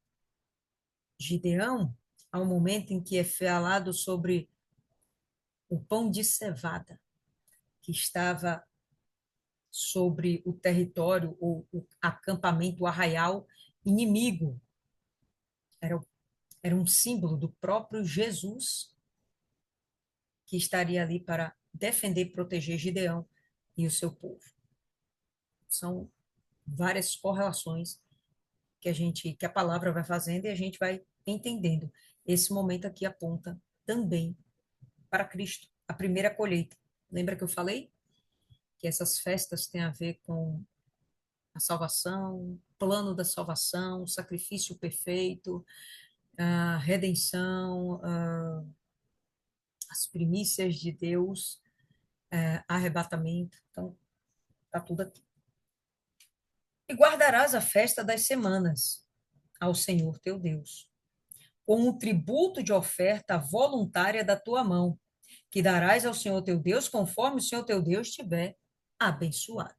Gideão, ao momento em que é falado sobre o pão de cevada, que estava sobre o território, ou o acampamento, o arraial inimigo. Era um símbolo do próprio Jesus, que estaria ali para defender e proteger Gideão e o seu povo. São várias correlações que a palavra vai fazendo e a gente vai entendendo. Esse momento aqui aponta também para Cristo, a primeira colheita. Lembra que eu falei que essas festas têm a ver com a salvação, plano da salvação, o sacrifício perfeito, a redenção, as primícias de Deus, arrebatamento. Então, está tudo aqui. E guardarás a festa das semanas ao Senhor teu Deus, com um tributo de oferta voluntária da tua mão, que darás ao Senhor teu Deus conforme o Senhor teu Deus tiver abençoado.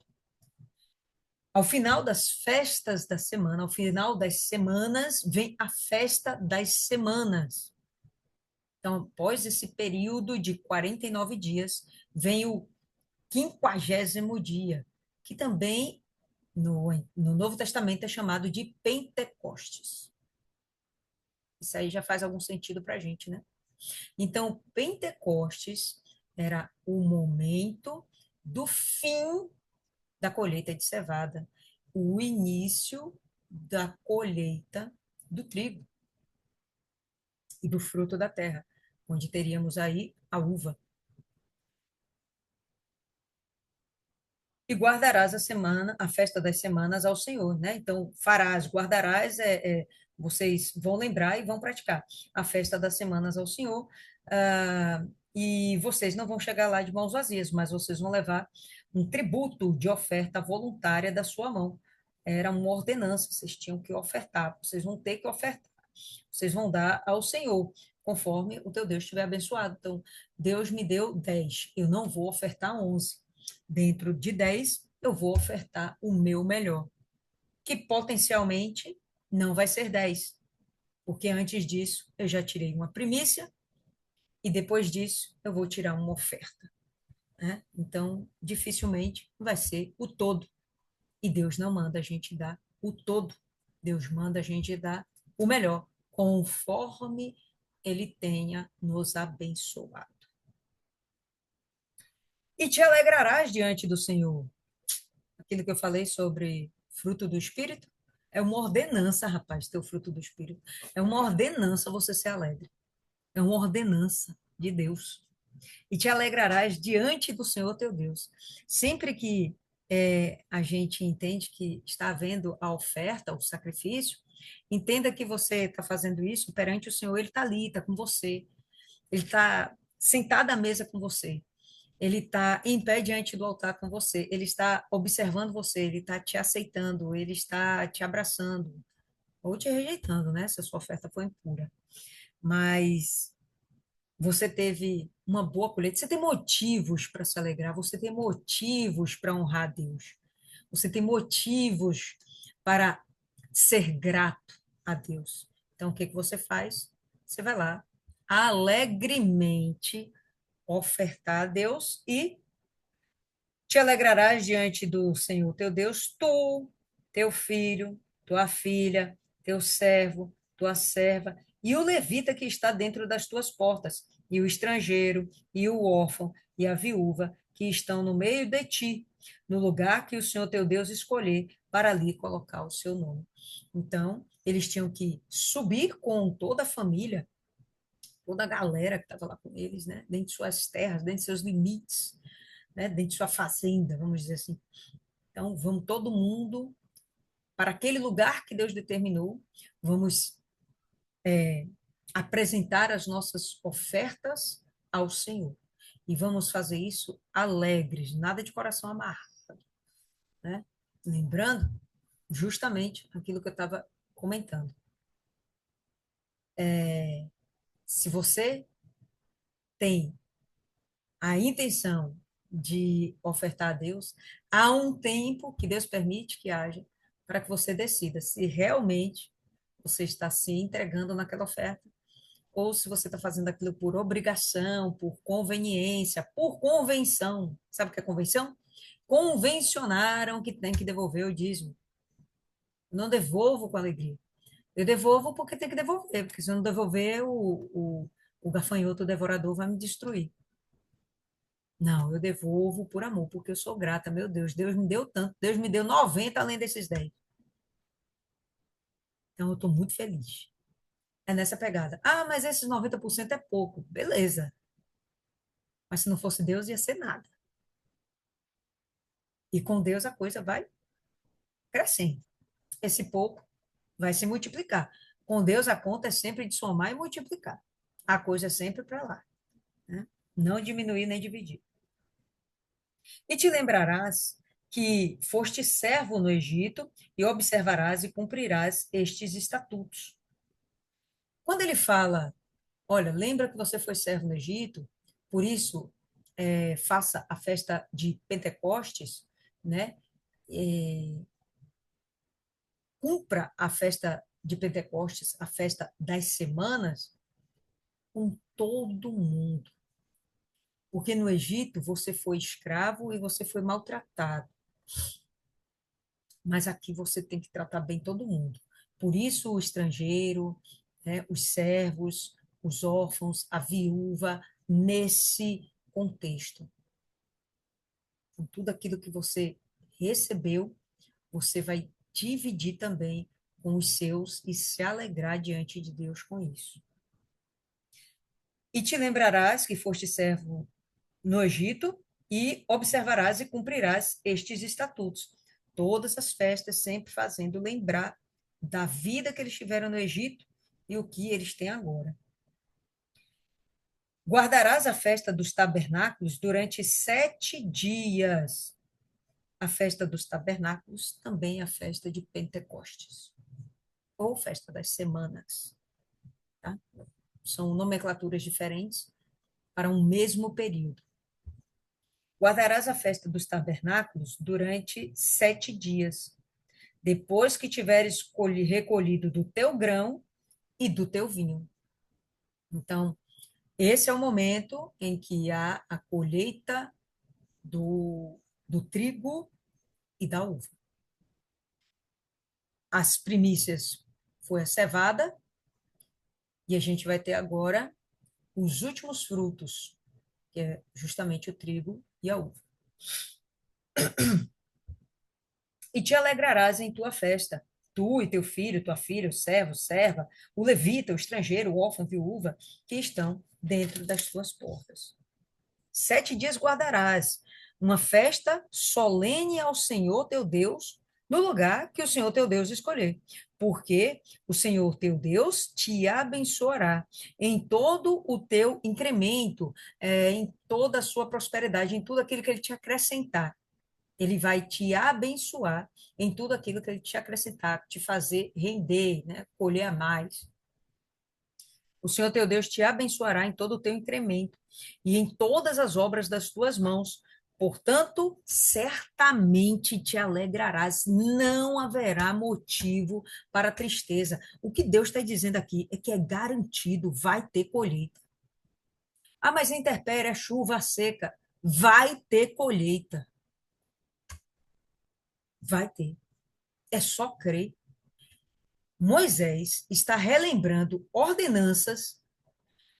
Ao final das festas da semana, ao final das semanas, vem a festa das semanas. Então, após esse período de 49 dias, vem o 50º dia, que também no Novo Testamento é chamado de Pentecostes. Isso aí já faz algum sentido para a gente, né? Então, Pentecostes era o momento do fim da colheita de cevada, o início da colheita do trigo e do fruto da terra, onde teríamos aí a uva. E guardarás a festa das semanas ao Senhor, né? Então, farás, guardarás, vocês vão lembrar e vão praticar a festa das semanas ao Senhor, e vocês não vão chegar lá de mãos vazias, mas vocês vão levar um tributo de oferta voluntária da sua mão. Era uma ordenança, vocês tinham que ofertar, vocês vão ter que ofertar, vocês vão dar ao Senhor, conforme o teu Deus estiver abençoado. Então, Deus me deu 10, eu não vou ofertar 11. Dentro de 10, eu vou ofertar o meu melhor, que potencialmente não vai ser 10, porque antes disso eu já tirei uma primícia e depois disso eu vou tirar uma oferta, né? Então, dificilmente vai ser o todo. E Deus não manda a gente dar o todo. Deus manda a gente dar o melhor, conforme Ele tenha nos abençoado. E te alegrarás diante do Senhor. Aquilo que eu falei sobre fruto do Espírito, é uma ordenança, rapaz, ter o fruto do Espírito. É uma ordenança você ser alegre. É uma ordenança de Deus. E te alegrarás diante do Senhor teu Deus. Sempre que a gente entende que está havendo a oferta, o sacrifício, entenda que você está fazendo isso perante o Senhor, Ele está ali, está com você. Ele está sentado à mesa com você. Ele está em pé diante do altar com você, ele está observando você, ele está te aceitando, ele está te abraçando, ou te rejeitando, né? Se a sua oferta foi impura. Mas você teve uma boa colheita, você tem motivos para se alegrar, você tem motivos para honrar a Deus, você tem motivos para ser grato a Deus. Então, o que que você faz? Você vai lá, alegremente ofertar a Deus e te alegrarás diante do Senhor teu Deus, tu, teu filho, tua filha, teu servo, tua serva, e o levita que está dentro das tuas portas, e o estrangeiro, e o órfão, e a viúva, que estão no meio de ti, no lugar que o Senhor teu Deus escolher para ali colocar o seu nome. Então, eles tinham que subir com toda a família, toda a galera que estava lá com eles, né, dentro de suas terras, dentro de seus limites, né, dentro de sua fazenda, vamos dizer assim. Então, vamos todo mundo para aquele lugar que Deus determinou, vamos apresentar as nossas ofertas ao Senhor. E vamos fazer isso alegres, nada de coração amarrado, né? Lembrando justamente aquilo que eu estava comentando. Se você tem a intenção de ofertar a Deus, há um tempo que Deus permite que haja para que você decida se realmente você está se entregando naquela oferta ou se você está fazendo aquilo por obrigação, por conveniência, por convenção. Sabe o que é convenção? Convencionaram que tem que devolver o dízimo. Eu não devolvo com alegria. Eu devolvo porque tem que devolver, porque se eu não devolver, o gafanhoto o devorador vai me destruir. Não, eu devolvo por amor, porque eu sou grata, meu Deus. Deus me deu tanto, Deus me deu 90 além desses 10. Então, eu estou muito feliz. É nessa pegada. Ah, mas esses 90% é pouco. Beleza. Mas se não fosse Deus, ia ser nada. E com Deus a coisa vai crescendo. Esse pouco vai se multiplicar. Com Deus a conta é sempre de somar e multiplicar. A coisa é sempre para lá, né? Não diminuir nem dividir. E te lembrarás que foste servo no Egito e observarás e cumprirás estes estatutos. Quando ele fala, olha, lembra que você foi servo no Egito, por isso faça a festa de Pentecostes, né? É, cumpra a festa de Pentecostes, a festa das semanas. com todo mundo. Porque no Egito você foi escravo e você foi maltratado. Mas aqui você tem que tratar bem todo mundo. Por isso o estrangeiro, né, os servos, os órfãos, a viúva, nesse contexto. Com tudo aquilo que você recebeu, você vai dividir também com os seus e se alegrar diante de Deus com isso. E te lembrarás que foste servo no Egito e observarás e cumprirás estes estatutos. Todas as festas sempre fazendo lembrar da vida que eles tiveram no Egito e o que eles têm agora. Guardarás a festa dos tabernáculos durante 7 dias. A festa dos tabernáculos também é a festa de Pentecostes, ou festa das semanas. Tá? São nomenclaturas diferentes para um mesmo período. Guardarás a festa dos tabernáculos durante 7 dias, depois que tiveres recolhido do teu grão e do teu vinho. Então, esse é o momento em que há a colheita do trigo e da uva. As primícias foi a cevada, e a gente vai ter agora os últimos frutos, que é justamente o trigo e a uva. E te alegrarás em tua festa, tu e teu filho, tua filha, o servo, serva, o levita, o estrangeiro, o órfão, viúva, que estão dentro das tuas portas. 7 dias guardarás uma festa solene ao Senhor teu Deus, no lugar que o Senhor teu Deus escolher, porque o Senhor teu Deus te abençoará em todo o teu incremento, em toda a sua prosperidade, em tudo aquilo que ele te acrescentar. Ele vai te abençoar em tudo aquilo que ele te acrescentar, te fazer render, né? Colher a mais. O Senhor teu Deus te abençoará em todo o teu incremento e em todas as obras das tuas mãos. Portanto, certamente te alegrarás, não haverá motivo para tristeza. O que Deus está dizendo aqui é que é garantido, vai ter colheita. Ah, mas a intempérie, a chuva, a seca, vai ter colheita. Vai ter. É só crer. Moisés está relembrando ordenanças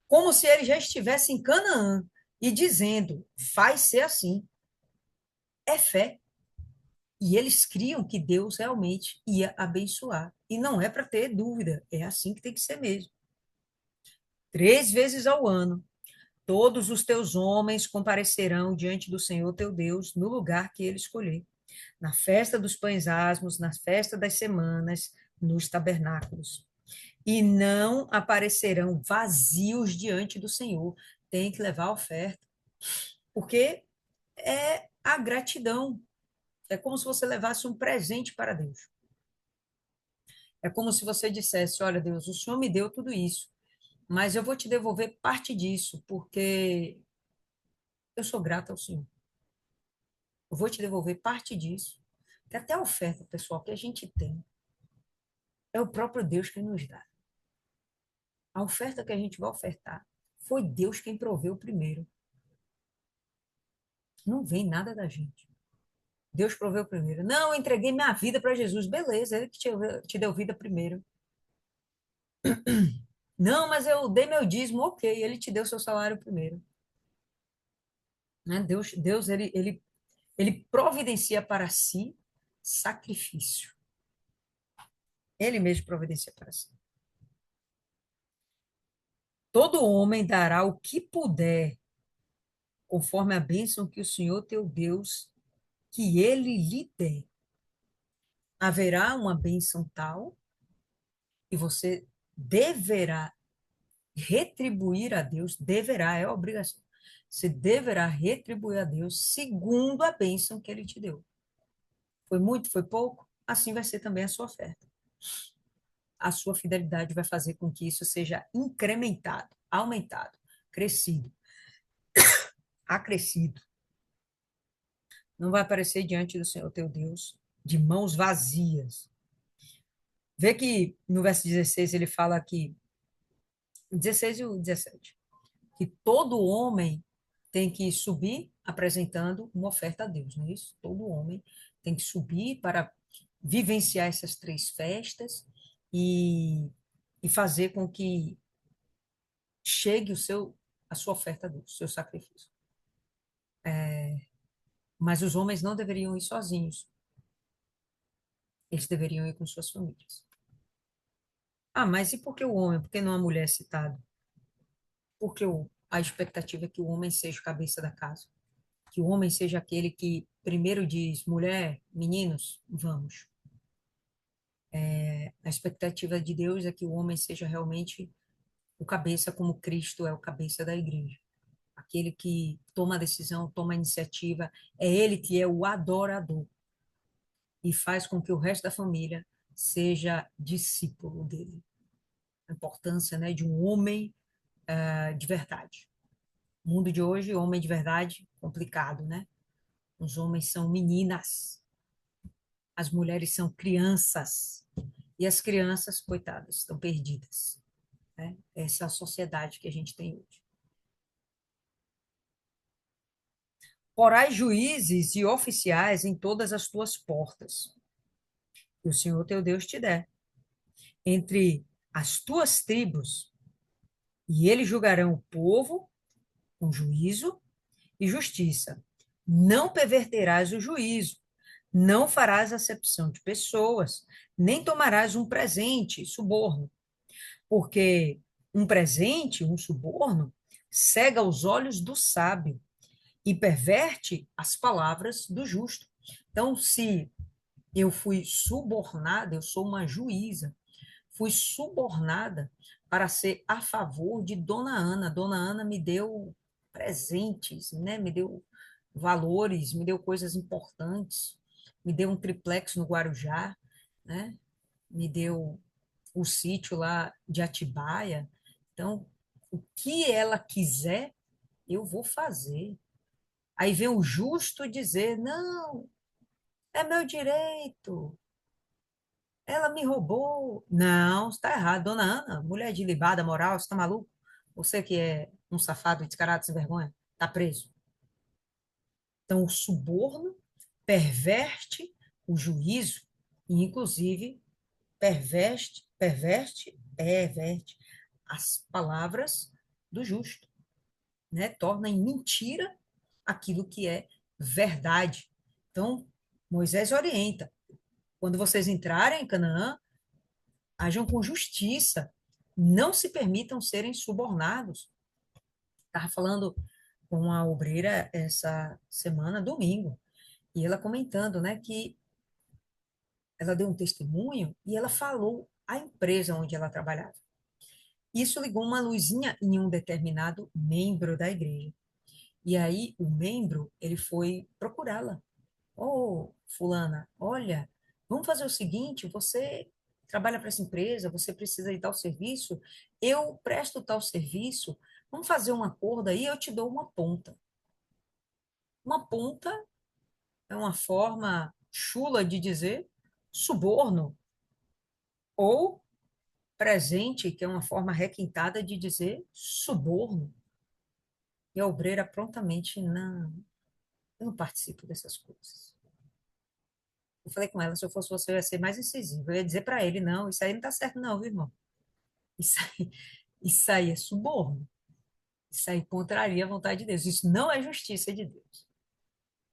como se ele já estivesse em Canaã e dizendo, vai ser assim. É fé. E eles criam que Deus realmente ia abençoar. E não é para ter dúvida, é assim que tem que ser mesmo. 3 vezes ao ano, todos os teus homens comparecerão diante do Senhor teu Deus no lugar que ele escolher. Na festa dos pães asmos, na festa das semanas, nos tabernáculos. E não aparecerão vazios diante do Senhor. Tem que levar a oferta, porque é a gratidão. É como se você levasse um presente para Deus. É como se você dissesse: olha, Deus, o Senhor me deu tudo isso, mas eu vou te devolver parte disso, porque eu sou grata ao Senhor. Eu vou te devolver parte disso. Que até a oferta, pessoal, que a gente tem, é o próprio Deus que nos dá. A oferta que a gente vai ofertar foi Deus quem proveu primeiro. Não vem nada da gente. Deus proveu primeiro. Não, eu entreguei minha vida para Jesus. Beleza, ele que te deu vida primeiro. Não, mas eu dei meu dízimo. Ok, ele te deu seu salário primeiro. Né? Deus ele providencia para si sacrifício. Ele mesmo providencia para si. Todo homem dará o que puder, conforme a bênção que o Senhor teu Deus, que ele lhe der. Haverá uma bênção tal e você deverá retribuir a Deus, deverá, é a obrigação. Você deverá retribuir a Deus segundo a bênção que ele te deu. Foi muito, foi pouco? Assim vai ser também a sua oferta. A sua fidelidade vai fazer com que isso seja incrementado, aumentado, crescido, acrescido. Não vai aparecer diante do Senhor teu Deus de mãos vazias. Vê que no verso 16 ele fala que o 16 e o 17. Que todo homem tem que subir apresentando uma oferta a Deus, não é isso? Todo homem tem que subir para vivenciar essas três festas e, e fazer com que chegue a sua oferta a Deus, o seu sacrifício. Mas os homens não deveriam ir sozinhos, eles deveriam ir com suas famílias. Ah, mas e por que o homem? Por que não a mulher é citada? Porque a expectativa é que o homem seja o cabeça da casa, que o homem seja aquele que primeiro diz, mulher, meninos, vamos. A expectativa de Deus é que o homem seja realmente o cabeça, como Cristo é o cabeça da igreja. Aquele que toma a decisão, toma a iniciativa, é ele que é o adorador e faz com que o resto da família seja discípulo dele. A importância, né, de um homem de verdade. O mundo de hoje, homem de verdade, complicado, né? Os homens são meninas, as mulheres são crianças, e as crianças, coitadas, estão perdidas, né? Essa é a sociedade que a gente tem hoje. Porás juízes e oficiais em todas as tuas portas, que o Senhor teu Deus te der, entre as tuas tribos, e eles julgarão o povo com juízo e justiça. Não perverterás o juízo, não farás acepção de pessoas, nem tomarás um presente, suborno, porque um presente, um suborno, cega os olhos do sábio e perverte as palavras do justo. Então, se eu fui subornada, eu sou uma juíza, fui subornada para ser a favor de Dona Ana. Dona Ana me deu presentes, né? Me deu valores, me deu coisas importantes, me deu um triplex no Guarujá, né? Me deu o sítio lá de Atibaia. Então, o que ela quiser, eu vou fazer. Aí vem o justo dizer: não, é meu direito, ela me roubou. Não, está errado. Dona Ana, mulher de libada moral, você está maluco? Você que é um safado, descarado, sem vergonha, está preso. Então, o suborno perverte o juízo e, inclusive, perverte as palavras do justo, né? Torna em mentira aquilo que é verdade. Então, Moisés orienta: quando vocês entrarem em Canaã, hajam com justiça, não se permitam serem subornados. Estava falando com uma obreira essa semana, domingo, e ela comentando, né, que ela deu um testemunho e ela falou a empresa onde ela trabalhava. Isso ligou uma luzinha em um determinado membro da igreja. E aí o membro, ele foi procurá-la. Ô, fulana, olha, vamos fazer o seguinte, você trabalha para essa empresa, você precisa de tal serviço, eu presto tal serviço, vamos fazer um acordo aí, eu te dou uma ponta. Uma ponta é uma forma chula de dizer suborno, ou presente, que é uma forma requintada de dizer suborno. E a obreira prontamente, não, eu não participo dessas coisas. Eu falei com ela, se eu fosse você, eu ia ser mais incisivo. Eu ia dizer para ele, não, isso aí não está certo não, viu, irmão? Isso aí, isso aí é suborno. Isso aí contraria a vontade de Deus. Isso não é justiça de Deus.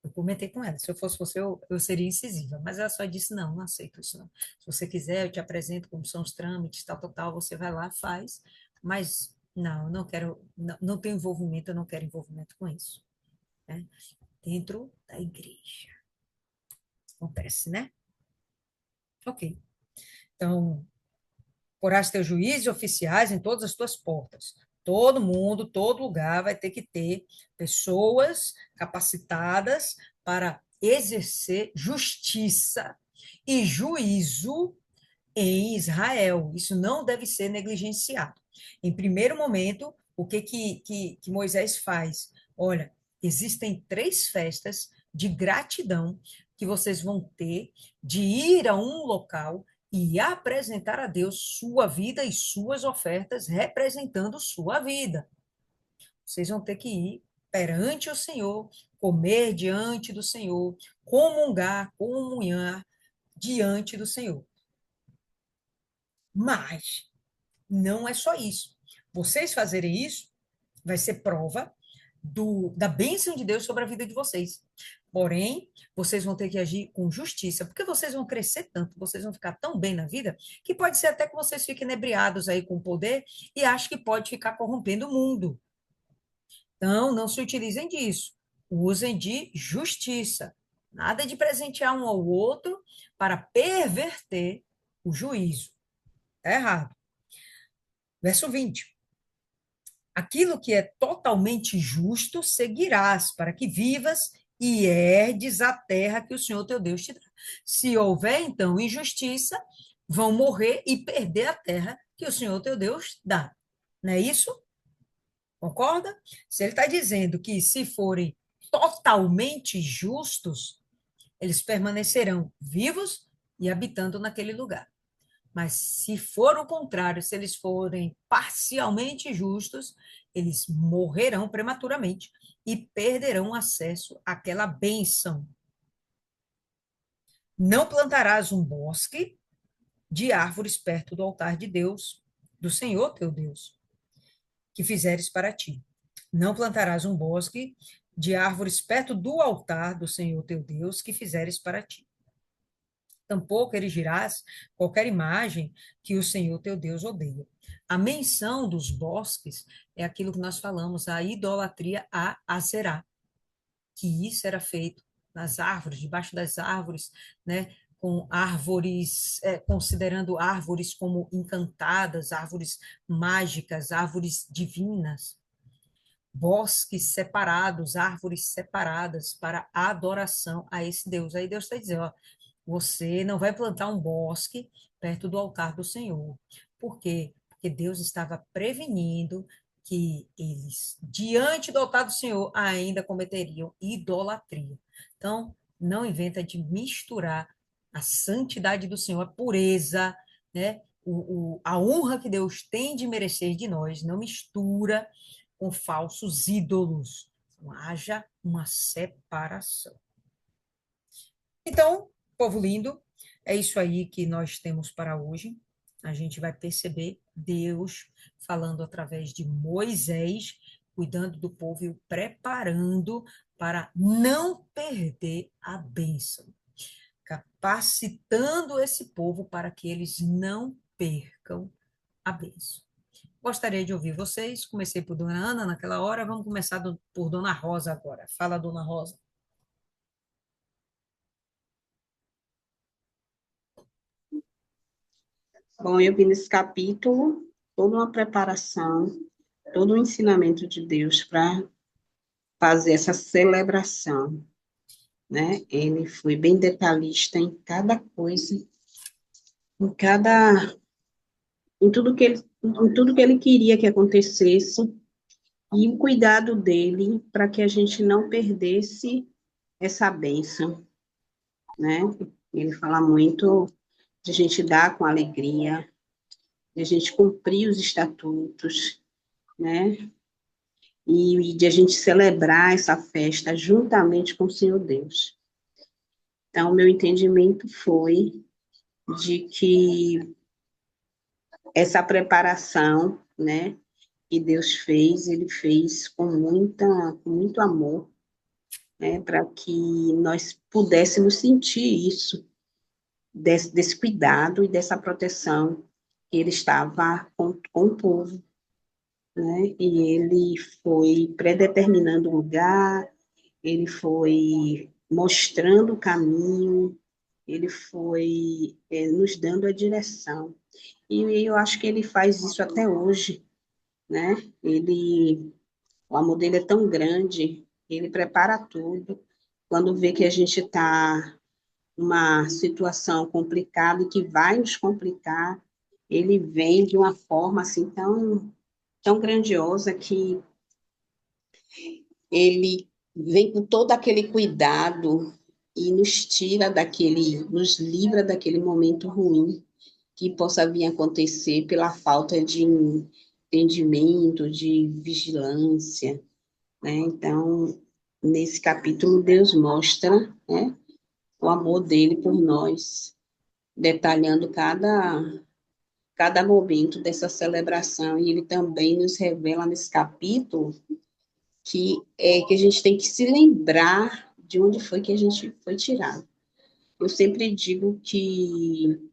Eu comentei com ela, se eu fosse você, eu seria incisiva. Mas ela só disse, não, não aceito isso não. Se você quiser, eu te apresento como são os trâmites, tal, tal, tal, você vai lá, faz. Mas, não, não quero, não, não tenho envolvimento, eu não quero envolvimento com isso. Né? Dentro da igreja. Acontece, né? Ok. Então, porás teus juízes oficiais em todas as tuas portas. Todo mundo, todo lugar vai ter que ter pessoas capacitadas para exercer justiça e juízo em Israel. Isso não deve ser negligenciado. Em primeiro momento, o que Moisés faz? Olha, existem três festas de gratidão que vocês vão ter de ir a um local e apresentar a Deus sua vida e suas ofertas representando sua vida. Vocês vão ter que ir perante o Senhor, comer diante do Senhor, comunhar diante do Senhor. Mas não é só isso. Vocês fazerem isso vai ser prova da bênção de Deus sobre a vida de vocês. Porém, vocês vão ter que agir com justiça, porque vocês vão crescer tanto, vocês vão ficar tão bem na vida, que pode ser até que vocês fiquem inebriados aí com o poder e achem que pode ficar corrompendo o mundo. Então, não se utilizem disso. Usem de justiça. Nada de presentear um ao outro para perverter o juízo. Está errado. Verso 20. Aquilo que é totalmente justo seguirás, para que vivas e herdes a terra que o Senhor teu Deus te dá. Se houver, então, injustiça, vão morrer e perder a terra que o Senhor teu Deus dá. Não é isso? Concorda? Se ele está dizendo que se forem totalmente justos, eles permanecerão vivos e habitando naquele lugar. Mas se for o contrário, se eles forem parcialmente justos, eles morrerão prematuramente e perderão acesso àquela bênção. Não plantarás um bosque de árvores perto do altar de Deus, do Senhor teu Deus, que fizeres para ti. Não plantarás um bosque de árvores perto do altar do Senhor teu Deus, que fizeres para ti. Tampouco erigirás qualquer imagem que o Senhor teu Deus odeia. A menção dos bosques é aquilo que nós falamos, a idolatria a Aserá, que isso era feito nas árvores, debaixo das árvores, né, com árvores, considerando árvores como encantadas, árvores mágicas, árvores divinas, bosques separados, árvores separadas para a adoração a esse Deus. Aí Deus está dizendo, ó, você não vai plantar um bosque perto do altar do Senhor. Por quê? Porque Deus estava prevenindo que eles, diante do altar do Senhor, ainda cometeriam idolatria. Então, não inventa de misturar a santidade do Senhor, a pureza, né? A honra que Deus tem de merecer de nós, não mistura com falsos ídolos. Então, haja uma separação. Então, povo lindo, é isso aí que nós temos para hoje. A gente vai perceber Deus falando através de Moisés, cuidando do povo e o preparando para não perder a bênção, capacitando esse povo para que eles não percam a bênção. Gostaria de ouvir vocês. Comecei por Dona Ana naquela hora, vamos começar por Dona Rosa agora. Fala, Dona Rosa. Bom, eu vi nesse capítulo toda uma preparação, todo um ensinamento de Deus para fazer essa celebração, né? Ele foi bem detalhista em cada coisa, em tudo que ele queria que acontecesse e o cuidado dele para que a gente não perdesse essa bênção, né? Ele fala muito de a gente dar com alegria, de a gente cumprir os estatutos, né? E de a gente celebrar essa festa juntamente com o Senhor Deus. Então, meu entendimento foi de que essa preparação, né, que Deus fez, ele fez com muito amor, né, para que nós pudéssemos sentir isso, desse cuidado e dessa proteção que ele estava com o povo, né, e ele foi predeterminando o lugar, ele foi mostrando o caminho, ele foi nos dando a direção. E eu acho que ele faz isso até hoje, né? O amor dele é tão grande, ele prepara tudo. Quando vê que a gente está numa situação complicada e que vai nos complicar, ele vem de uma forma assim tão grandiosa que ele vem com todo aquele cuidado e nos livra daquele momento ruim que possa vir a acontecer pela falta de entendimento, de vigilância, né? Então, nesse capítulo, Deus mostra, né, o amor dele por nós, detalhando cada momento dessa celebração, e ele também nos revela nesse capítulo que a gente tem que se lembrar de onde foi que a gente foi tirado. Eu sempre digo que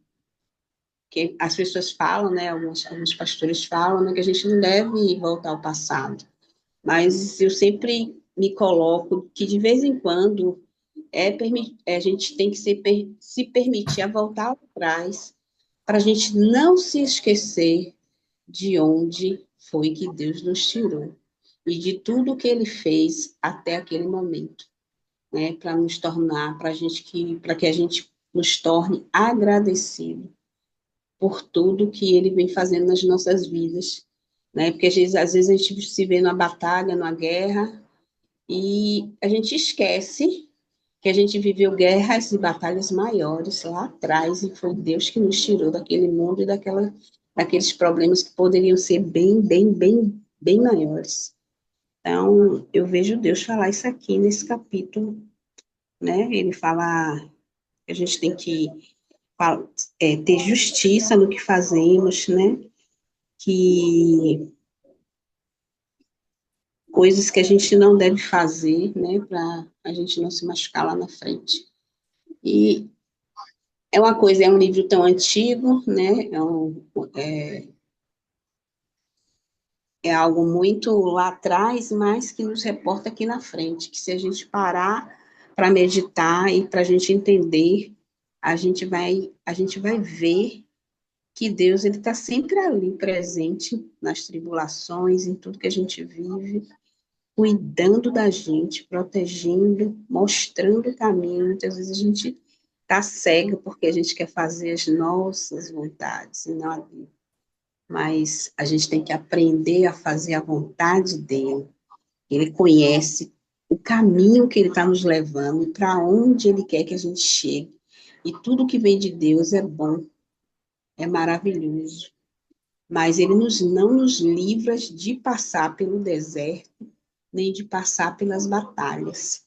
as pessoas falam, né, alguns pastores falam, né, que a gente não deve voltar ao passado, mas eu sempre me coloco que de vez em quando a gente tem que se permitir a voltar atrás, para a gente não se esquecer de onde foi que Deus nos tirou e de tudo que Ele fez até aquele momento, né, para nos tornar, para que a gente nos torne agradecido por tudo que Ele vem fazendo nas nossas vidas, né, porque às vezes a gente se vê numa batalha, numa guerra, e a gente esquece que a gente viveu guerras e batalhas maiores lá atrás, e foi Deus que nos tirou daquele mundo e daqueles problemas que poderiam ser bem, bem, bem, bem maiores. Então, eu vejo Deus falar isso aqui nesse capítulo, né? Ele fala que a gente tem que ter justiça no que fazemos, né? Que coisas que a gente não deve fazer, né? Para a gente não se machucar lá na frente. E é um livro tão antigo, né? É algo muito lá atrás, mas que nos reporta aqui na frente, que se a gente parar para meditar e para a gente entender, a gente vai ver que Deus ele está sempre ali presente nas tribulações, em tudo que a gente vive, cuidando da gente, protegendo, mostrando o caminho. Muitas vezes a gente está cego porque a gente quer fazer as nossas vontades e não a dele. Mas a gente tem que aprender a fazer a vontade dele. Ele conhece o caminho que ele está nos levando e para onde ele quer que a gente chegue. E tudo que vem de Deus é bom, é maravilhoso. Mas ele não nos livra de passar pelo deserto, nem de passar pelas batalhas.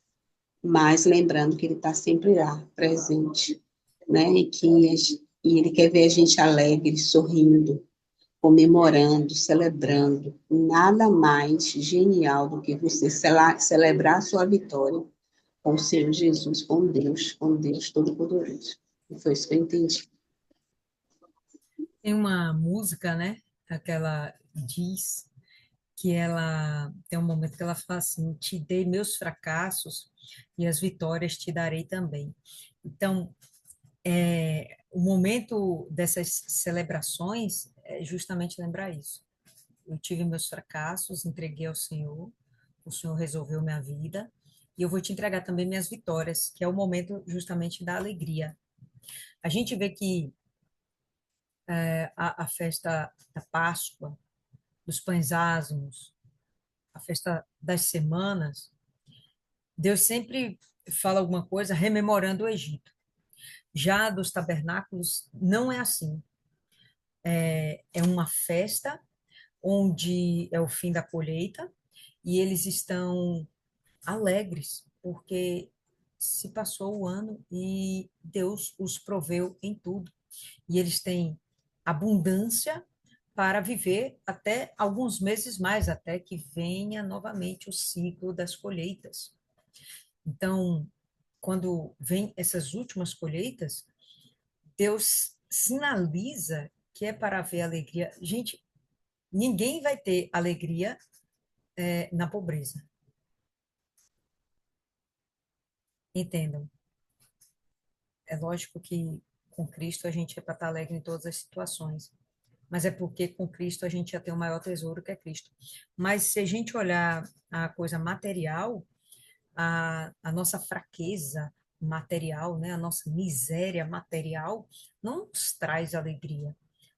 Mas lembrando que ele está sempre lá, presente, né? E ele quer ver a gente alegre, sorrindo, comemorando, celebrando. Nada mais genial do que você celebrar a sua vitória com o Senhor Jesus, com Deus Todo-Poderoso. E foi isso que eu entendi. Tem uma música, né? Aquela diz que ela tem um momento que ela fala assim: te dei meus fracassos e as vitórias te darei também. Então, o momento dessas celebrações é justamente lembrar isso. Eu tive meus fracassos, entreguei ao Senhor, o Senhor resolveu minha vida, e eu vou te entregar também minhas vitórias, que é o momento justamente da alegria. A gente vê que a festa da Páscoa, dos pães ázimos, a festa das semanas, Deus sempre fala alguma coisa rememorando o Egito. Já dos tabernáculos, não é assim. É uma festa onde é o fim da colheita e eles estão alegres, porque se passou o ano e Deus os proveu em tudo. E eles têm abundância para viver até alguns meses mais, até que venha novamente o ciclo das colheitas. Então, quando vem essas últimas colheitas, Deus sinaliza que é para haver alegria. Gente, ninguém vai ter alegria na pobreza. Entendam. É lógico que com Cristo a gente é para estar alegre em todas as situações, mas é porque com Cristo a gente já tem o maior tesouro que é Cristo. Mas se a gente olhar a coisa material, a nossa fraqueza material, né, a nossa miséria material, não nos traz alegria.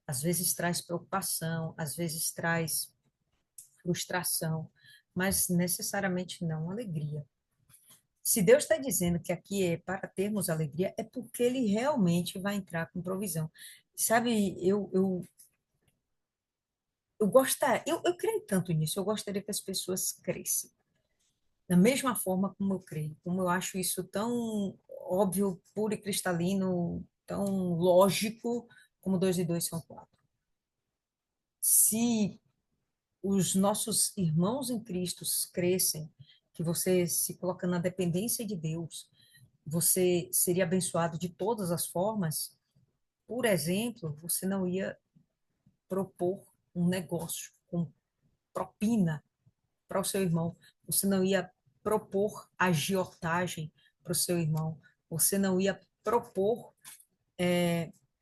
Às vezes traz preocupação, às vezes traz frustração, mas necessariamente não alegria. Se Deus está dizendo que aqui é para termos alegria, é porque Ele realmente vai entrar com provisão. Sabe, eu gostaria, eu creio tanto nisso, eu gostaria que as pessoas crescem da mesma forma como eu creio, como eu acho isso tão óbvio, puro e cristalino, tão lógico como 2 e 2 são 4. Se os nossos irmãos em Cristo crescem, que você se coloca na dependência de Deus, você seria abençoado de todas as formas. Por exemplo, você não ia propor um negócio com propina para o seu irmão, você não ia propor agiotagem para o seu irmão, você não ia propor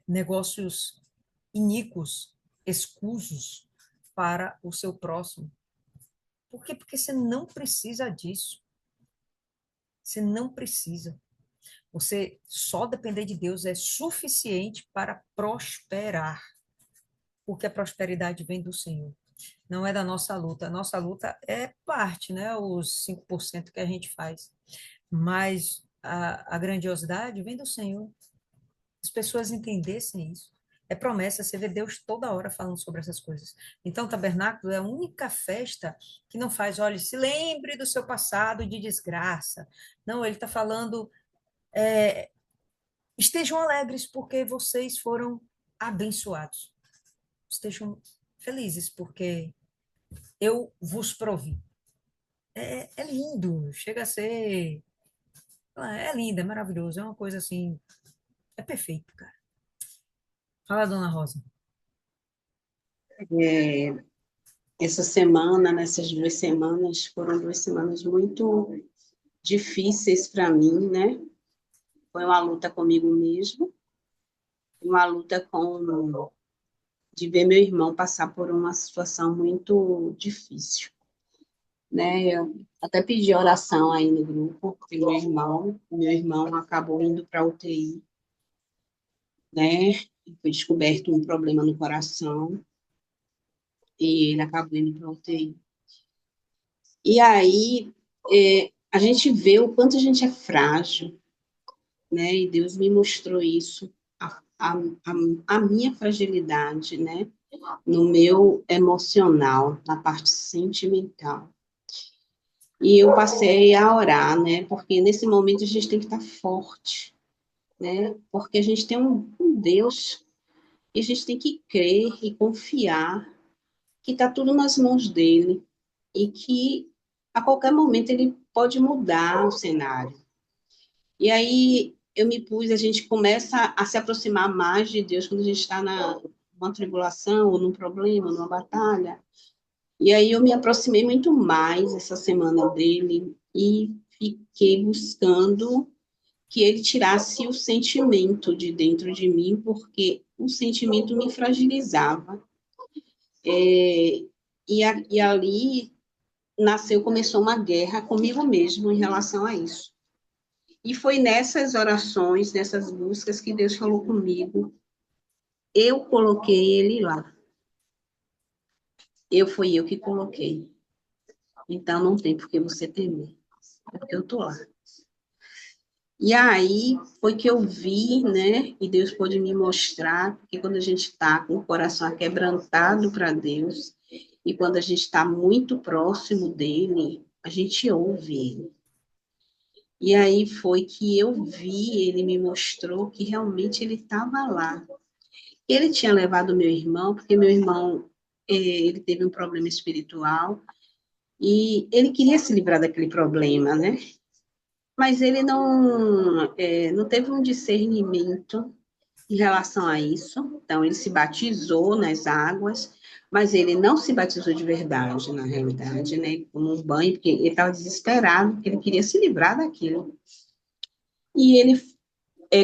negócios iníquos, escusos para o seu próximo. Por quê? Porque você não precisa disso. Você não precisa. Você só depender de Deus é suficiente para prosperar, porque a prosperidade vem do Senhor. Não é da nossa luta. A nossa luta é parte, né? Os 5% que a gente faz. Mas a grandiosidade vem do Senhor. As pessoas entendessem isso. É promessa, você vê Deus toda hora falando sobre essas coisas. Então, o tabernáculo é a única festa que não faz, olha, se lembre do seu passado de desgraça. Não, ele está falando, estejam alegres porque vocês foram abençoados. Estejam felizes porque eu vos provi. É lindo, chega a ser. É lindo, é maravilhoso, é uma coisa assim. É perfeito, cara. Fala, dona Rosa. É, essa semana, nessas 2 semanas, foram 2 semanas muito difíceis para mim, né? Foi uma luta comigo mesmo, uma luta com de ver meu irmão passar por uma situação muito difícil, né? Eu até pedi oração aí no grupo pelo meu irmão acabou indo para a UTI, né? Foi descoberto um problema no coração e ele acabou indo para a UTI. E aí a gente vê o quanto a gente é frágil, né? E Deus me mostrou isso, a minha fragilidade, né? No meu emocional, na parte sentimental. E eu passei a orar, né? Porque nesse momento a gente tem que estar forte, né? Porque a gente tem um Deus e a gente tem que crer e confiar que está tudo nas mãos dele e que a qualquer momento ele pode mudar o cenário. E aí eu me pus, a gente começa a se aproximar mais de Deus quando a gente está numa tribulação, ou num problema, numa batalha. E aí eu me aproximei muito mais essa semana dele e fiquei buscando que ele tirasse o sentimento de dentro de mim, porque o sentimento me fragilizava. E ali começou uma guerra comigo mesmo em relação a isso. E foi nessas orações, nessas buscas que Deus falou comigo. Eu coloquei ele lá. Fui eu que coloquei. Então não tem por que você temer, porque eu estou lá. E aí foi que eu vi, né? E Deus pôde me mostrar que quando a gente está com o coração aquebrantado para Deus, e quando a gente está muito próximo dele, a gente ouve ele. E aí foi que eu vi, ele me mostrou que realmente ele estava lá. Ele tinha levado meu irmão, porque meu irmão, ele teve um problema espiritual, e ele queria se livrar daquele problema, né? Mas ele não teve um discernimento em relação a isso. Então, ele se batizou nas águas, mas ele não se batizou de verdade, na realidade, né? Como um banho, porque ele estava desesperado, porque ele queria se livrar daquilo. E ele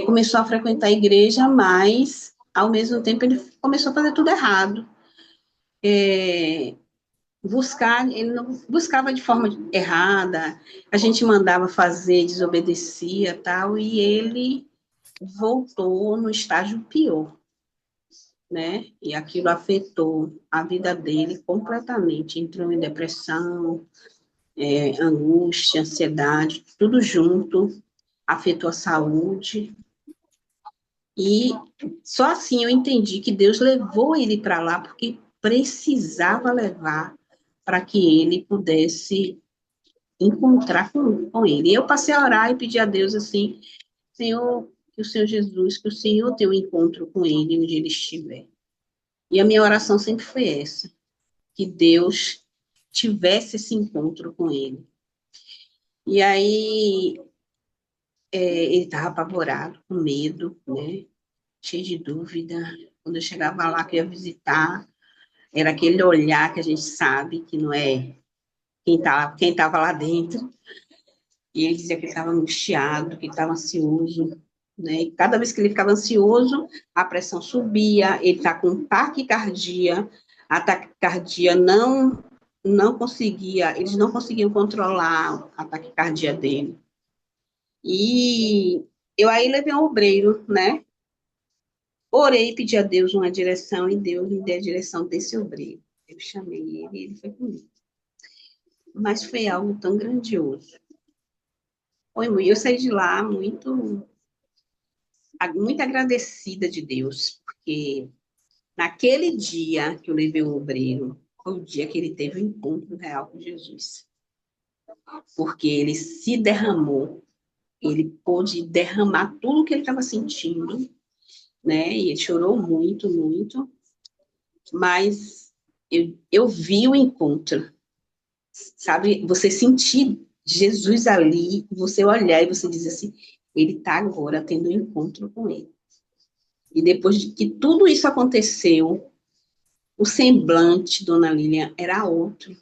começou a frequentar a igreja, mas, ao mesmo tempo, ele começou a fazer tudo errado. Ele não buscava de forma errada, a gente mandava fazer, desobedecia, tal, e ele voltou no estágio pior, né? E aquilo afetou a vida dele completamente, entrou em depressão, angústia, ansiedade, tudo junto, afetou a saúde. E só assim eu entendi que Deus levou ele para lá, porque precisava levar para que ele pudesse encontrar com ele. E eu passei a orar e pedir a Deus assim, Senhor, que o Senhor Jesus, que o Senhor tenha um encontro com ele onde ele estiver. E a minha oração sempre foi essa, que Deus tivesse esse encontro com ele. E aí ele estava apavorado, com medo, né? Cheio de dúvida. Quando eu chegava lá, que eu ia visitar, era aquele olhar que a gente sabe que não é quem estava lá dentro. E ele dizia que ele estava angustiado, que estava ansioso, né? E cada vez que ele ficava ansioso, a pressão subia, ele está com taquicardia, a taquicardia não conseguia, eles não conseguiam controlar a taquicardia dele. E eu aí levei um obreiro, né? Orei, pedi a Deus uma direção e Deus me deu a direção desse obreiro. Eu chamei ele e ele foi comigo. Mas foi algo tão grandioso. Eu saí de lá muito agradecida de Deus, porque naquele dia que eu levei o obreiro, foi o dia que ele teve um encontro real com Jesus. Porque ele se derramou, ele pôde derramar tudo o que ele estava sentindo, né? E ele chorou muito, muito, mas eu vi o encontro, sabe? Você sentir Jesus ali, você olhar e você dizer assim, ele está agora tendo um encontro com ele. E depois de que tudo isso aconteceu, o semblante, dona Lilian, era outro.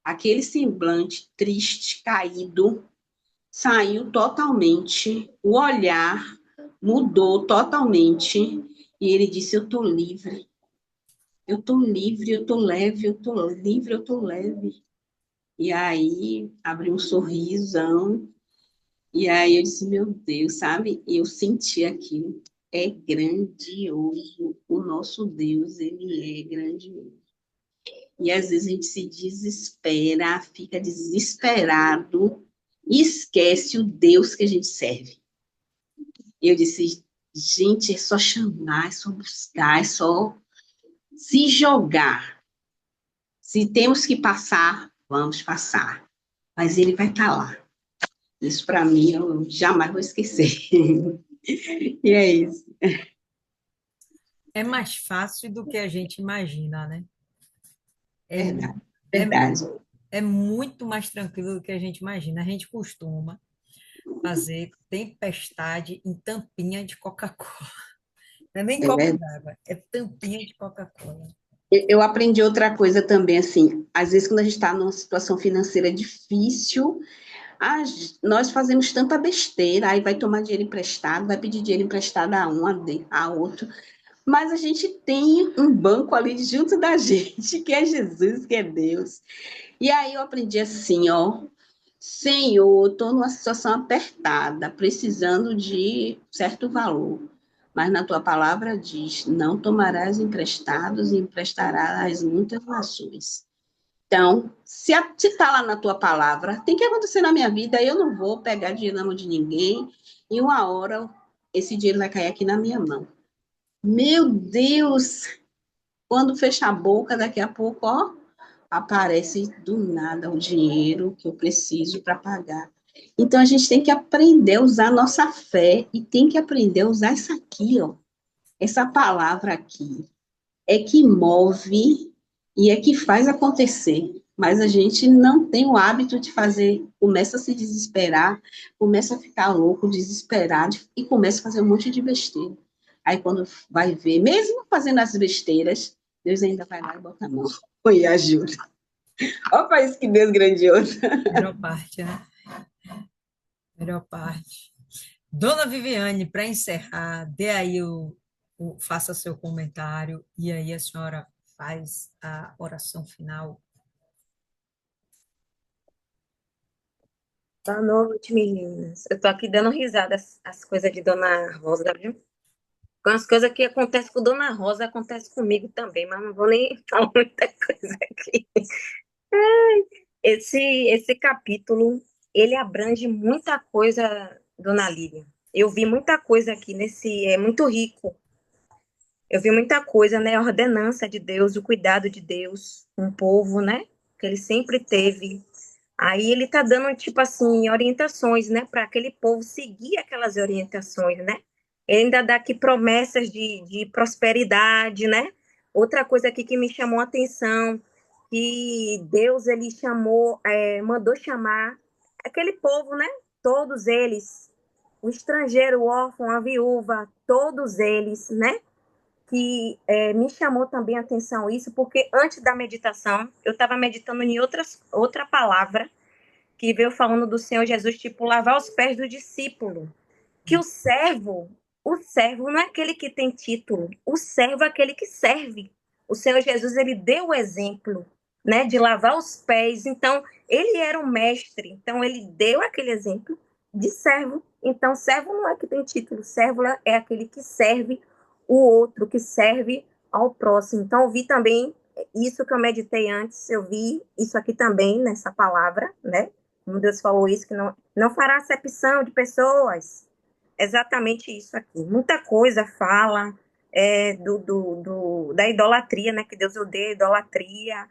Aquele semblante triste, caído, saiu totalmente, o olhar mudou totalmente, e ele disse, eu estou livre, eu estou livre, eu estou leve, eu estou livre, eu estou leve. E aí, abriu um sorrisão, e aí eu disse, meu Deus, sabe? E eu senti aquilo. É grandioso, o nosso Deus, ele é grandioso. E às vezes a gente se desespera, fica desesperado, e esquece o Deus que a gente serve. E eu disse, gente, é só chamar, é só buscar, é só se jogar. Se temos que passar, vamos passar. Mas ele vai estar lá. Isso para mim eu jamais vou esquecer. E é isso. É mais fácil do que a gente imagina, né? É, Verdade, é, verdade. é muito mais tranquilo do que a gente imagina. A gente costuma fazer tempestade em tampinha de Coca-Cola. Não é nem É copo verdade. d'água, é tampinha de Coca-Cola. Eu aprendi outra coisa também, assim, às vezes quando a gente está numa situação financeira difícil, nós fazemos tanta besteira, aí vai tomar dinheiro emprestado, vai pedir dinheiro emprestado a um, a outro, mas a gente tem um banco ali junto da gente, que é Jesus, que é Deus. E aí eu aprendi assim, ó, Senhor, estou numa situação apertada, precisando de certo valor, mas na tua palavra diz, não tomarás emprestados e emprestarás muitas nações. Então, se está lá na tua palavra, tem que acontecer na minha vida, eu não vou pegar dinheiro na mão de ninguém, e uma hora esse dinheiro vai cair aqui na minha mão. Meu Deus! Quando fecha a boca, daqui a pouco, ó, aparece do nada o dinheiro que eu preciso para pagar. Então, a gente tem que aprender a usar a nossa fé e tem que aprender a usar isso aqui, ó. Essa palavra aqui é que move e é que faz acontecer. Mas a gente não tem o hábito de fazer, começa a se desesperar, começa a ficar louco, desesperado e começa a fazer um monte de besteira. Aí quando vai ver, mesmo fazendo as besteiras, Deus ainda vai lá e bota a mão e ajuda. Olha para isso que Deus grandioso. Melhor parte, né? Melhor parte. Dona Viviane, para encerrar, dê aí faça seu comentário e aí a senhora faz a oração final. Boa noite, meninas. Eu tô aqui dando risada as coisas de Dona Rosa, viu? Com as coisas que acontecem com Dona Rosa, acontece comigo também, mas não vou nem falar muita coisa aqui. Esse capítulo, ele abrange muita coisa, Dona Lívia. Eu vi muita coisa aqui é muito rico. Eu vi muita coisa, né? A ordenança de Deus, o cuidado de Deus com o povo, né? Que ele sempre teve. Aí ele tá dando, tipo assim, orientações, né? Para aquele povo seguir aquelas orientações, né? Ele ainda dá aqui promessas de prosperidade, né? Outra coisa aqui que me chamou a atenção, que Deus, ele chamou, mandou chamar aquele povo, né? Todos eles, o estrangeiro, o órfão, a viúva, todos eles, né? Que me chamou também a atenção isso, porque antes da meditação, eu estava meditando em outra palavra, que veio falando do Senhor Jesus, tipo, lavar os pés do discípulo. Que o servo não é aquele que tem título, o servo é aquele que serve. O Senhor Jesus, ele deu o exemplo, né, de lavar os pés. Então, ele era um mestre, então ele deu aquele exemplo de servo. Então, servo não é que tem título, servo é aquele que serve o outro, que serve ao próximo. Então, eu vi também isso que eu meditei antes, eu vi isso aqui também nessa palavra, né? Como Deus falou isso, que não fará acepção de pessoas. Exatamente isso aqui. Muita coisa fala da idolatria, né? Que Deus odeia a idolatria,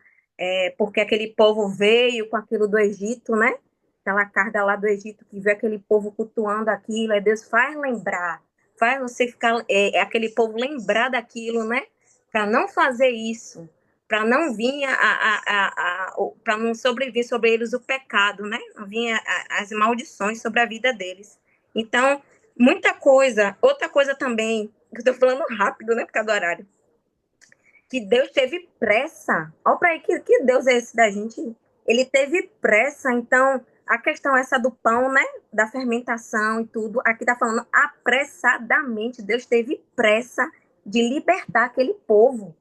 porque aquele povo veio com aquilo do Egito, né? Aquela carga lá do Egito que vê aquele povo cultuando aquilo, aí Deus faz lembrar, faz você ficar, aquele povo lembrar daquilo, né? Para não fazer isso, para não vir para não sobreviver sobre eles o pecado, né? Não vinha as maldições sobre a vida deles. Então, muita coisa. Outra coisa também, que eu tô falando rápido, né, por causa do horário, que Deus teve pressa. Olha para aí, que Deus é esse da gente? Ele teve pressa, então, a questão essa do pão, né, da fermentação e tudo, aqui tá falando apressadamente, Deus teve pressa de libertar aquele povo.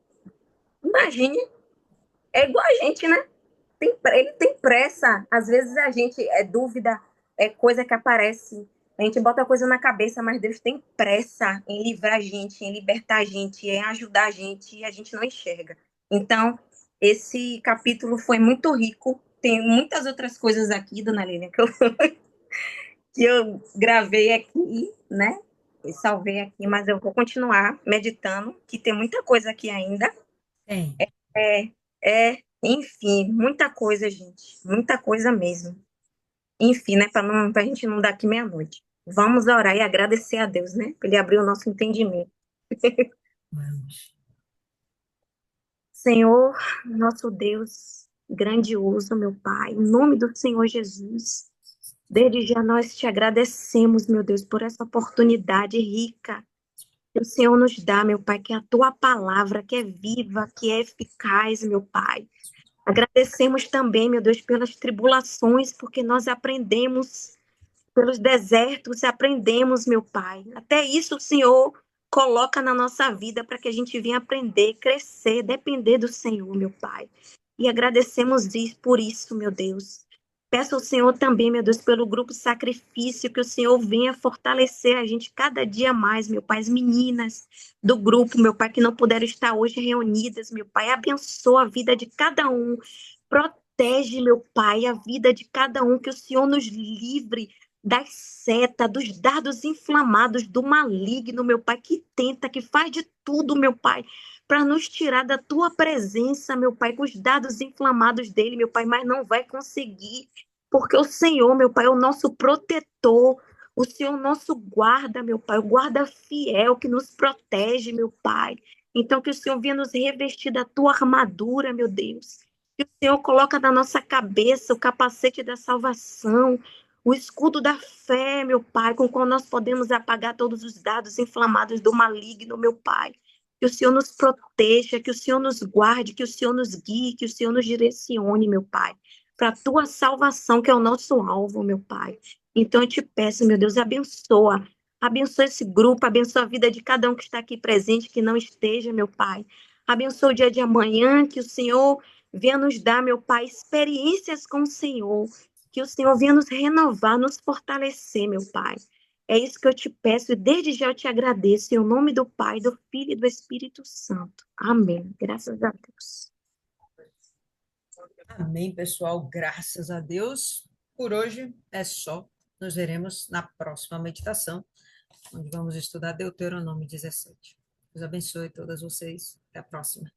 Imagine, é igual a gente, né? Ele tem pressa. Às vezes a gente é dúvida, é coisa que aparece. A gente bota coisa na cabeça, mas Deus tem pressa em livrar a gente, em libertar a gente, em ajudar a gente, e a gente não enxerga. Então, esse capítulo foi muito rico. Tem muitas outras coisas aqui, dona Lívia, que eu gravei aqui, né? E salvei aqui, mas eu vou continuar meditando, que tem muita coisa aqui ainda. Tem. É, enfim, muita coisa, gente. Muita coisa mesmo. Enfim, né, para a gente não dar aqui meia-noite. Vamos orar e agradecer a Deus, né? Para ele abrir o nosso entendimento. Vamos. Senhor, nosso Deus, grandioso, meu Pai, em nome do Senhor Jesus, desde já nós te agradecemos, meu Deus, por essa oportunidade rica que o Senhor nos dá, meu Pai, que é a tua palavra, que é viva, que é eficaz, meu Pai. Agradecemos também, meu Deus, pelas tribulações, porque nós aprendemos pelos desertos, aprendemos, meu Pai. Até isso o Senhor coloca na nossa vida para que a gente venha aprender, crescer, depender do Senhor, meu Pai. E agradecemos por isso, meu Deus. Peço ao Senhor também, meu Deus, pelo grupo Sacrifício, que o Senhor venha fortalecer a gente cada dia mais, meu Pai. As meninas do grupo, meu Pai, que não puderam estar hoje reunidas, meu Pai. Abençoa a vida de cada um. Protege, meu Pai, a vida de cada um. Que o Senhor nos livre das setas, dos dardos inflamados, do maligno, meu Pai, que tenta, que faz de tudo, meu Pai, para nos tirar da tua presença, meu Pai, com os dardos inflamados dele, meu Pai, mas não vai conseguir, porque o Senhor, meu Pai, é o nosso protetor, o Senhor é o nosso guarda, meu Pai, o guarda fiel que nos protege, meu Pai. Então, que o Senhor venha nos revestir da tua armadura, meu Deus. Que o Senhor coloca na nossa cabeça o capacete da salvação, o escudo da fé, meu Pai, com o qual nós podemos apagar todos os dados inflamados do maligno, meu Pai. Que o Senhor nos proteja, que o Senhor nos guarde, que o Senhor nos guie, que o Senhor nos direcione, meu Pai, para a tua salvação, que é o nosso alvo, meu Pai. Então eu te peço, meu Deus, abençoa. Abençoa esse grupo, abençoa a vida de cada um que está aqui presente, que não esteja, meu Pai. Abençoa o dia de amanhã, que o Senhor venha nos dar, meu Pai, experiências com o Senhor, que o Senhor venha nos renovar, nos fortalecer, meu Pai. É isso que eu te peço e desde já eu te agradeço. Em nome do Pai, do Filho e do Espírito Santo. Amém. Graças a Deus. Amém, pessoal. Graças a Deus. Por hoje é só. nos veremos na próxima meditação, onde vamos estudar Deuteronômio 17. Deus abençoe todas vocês. Até a próxima.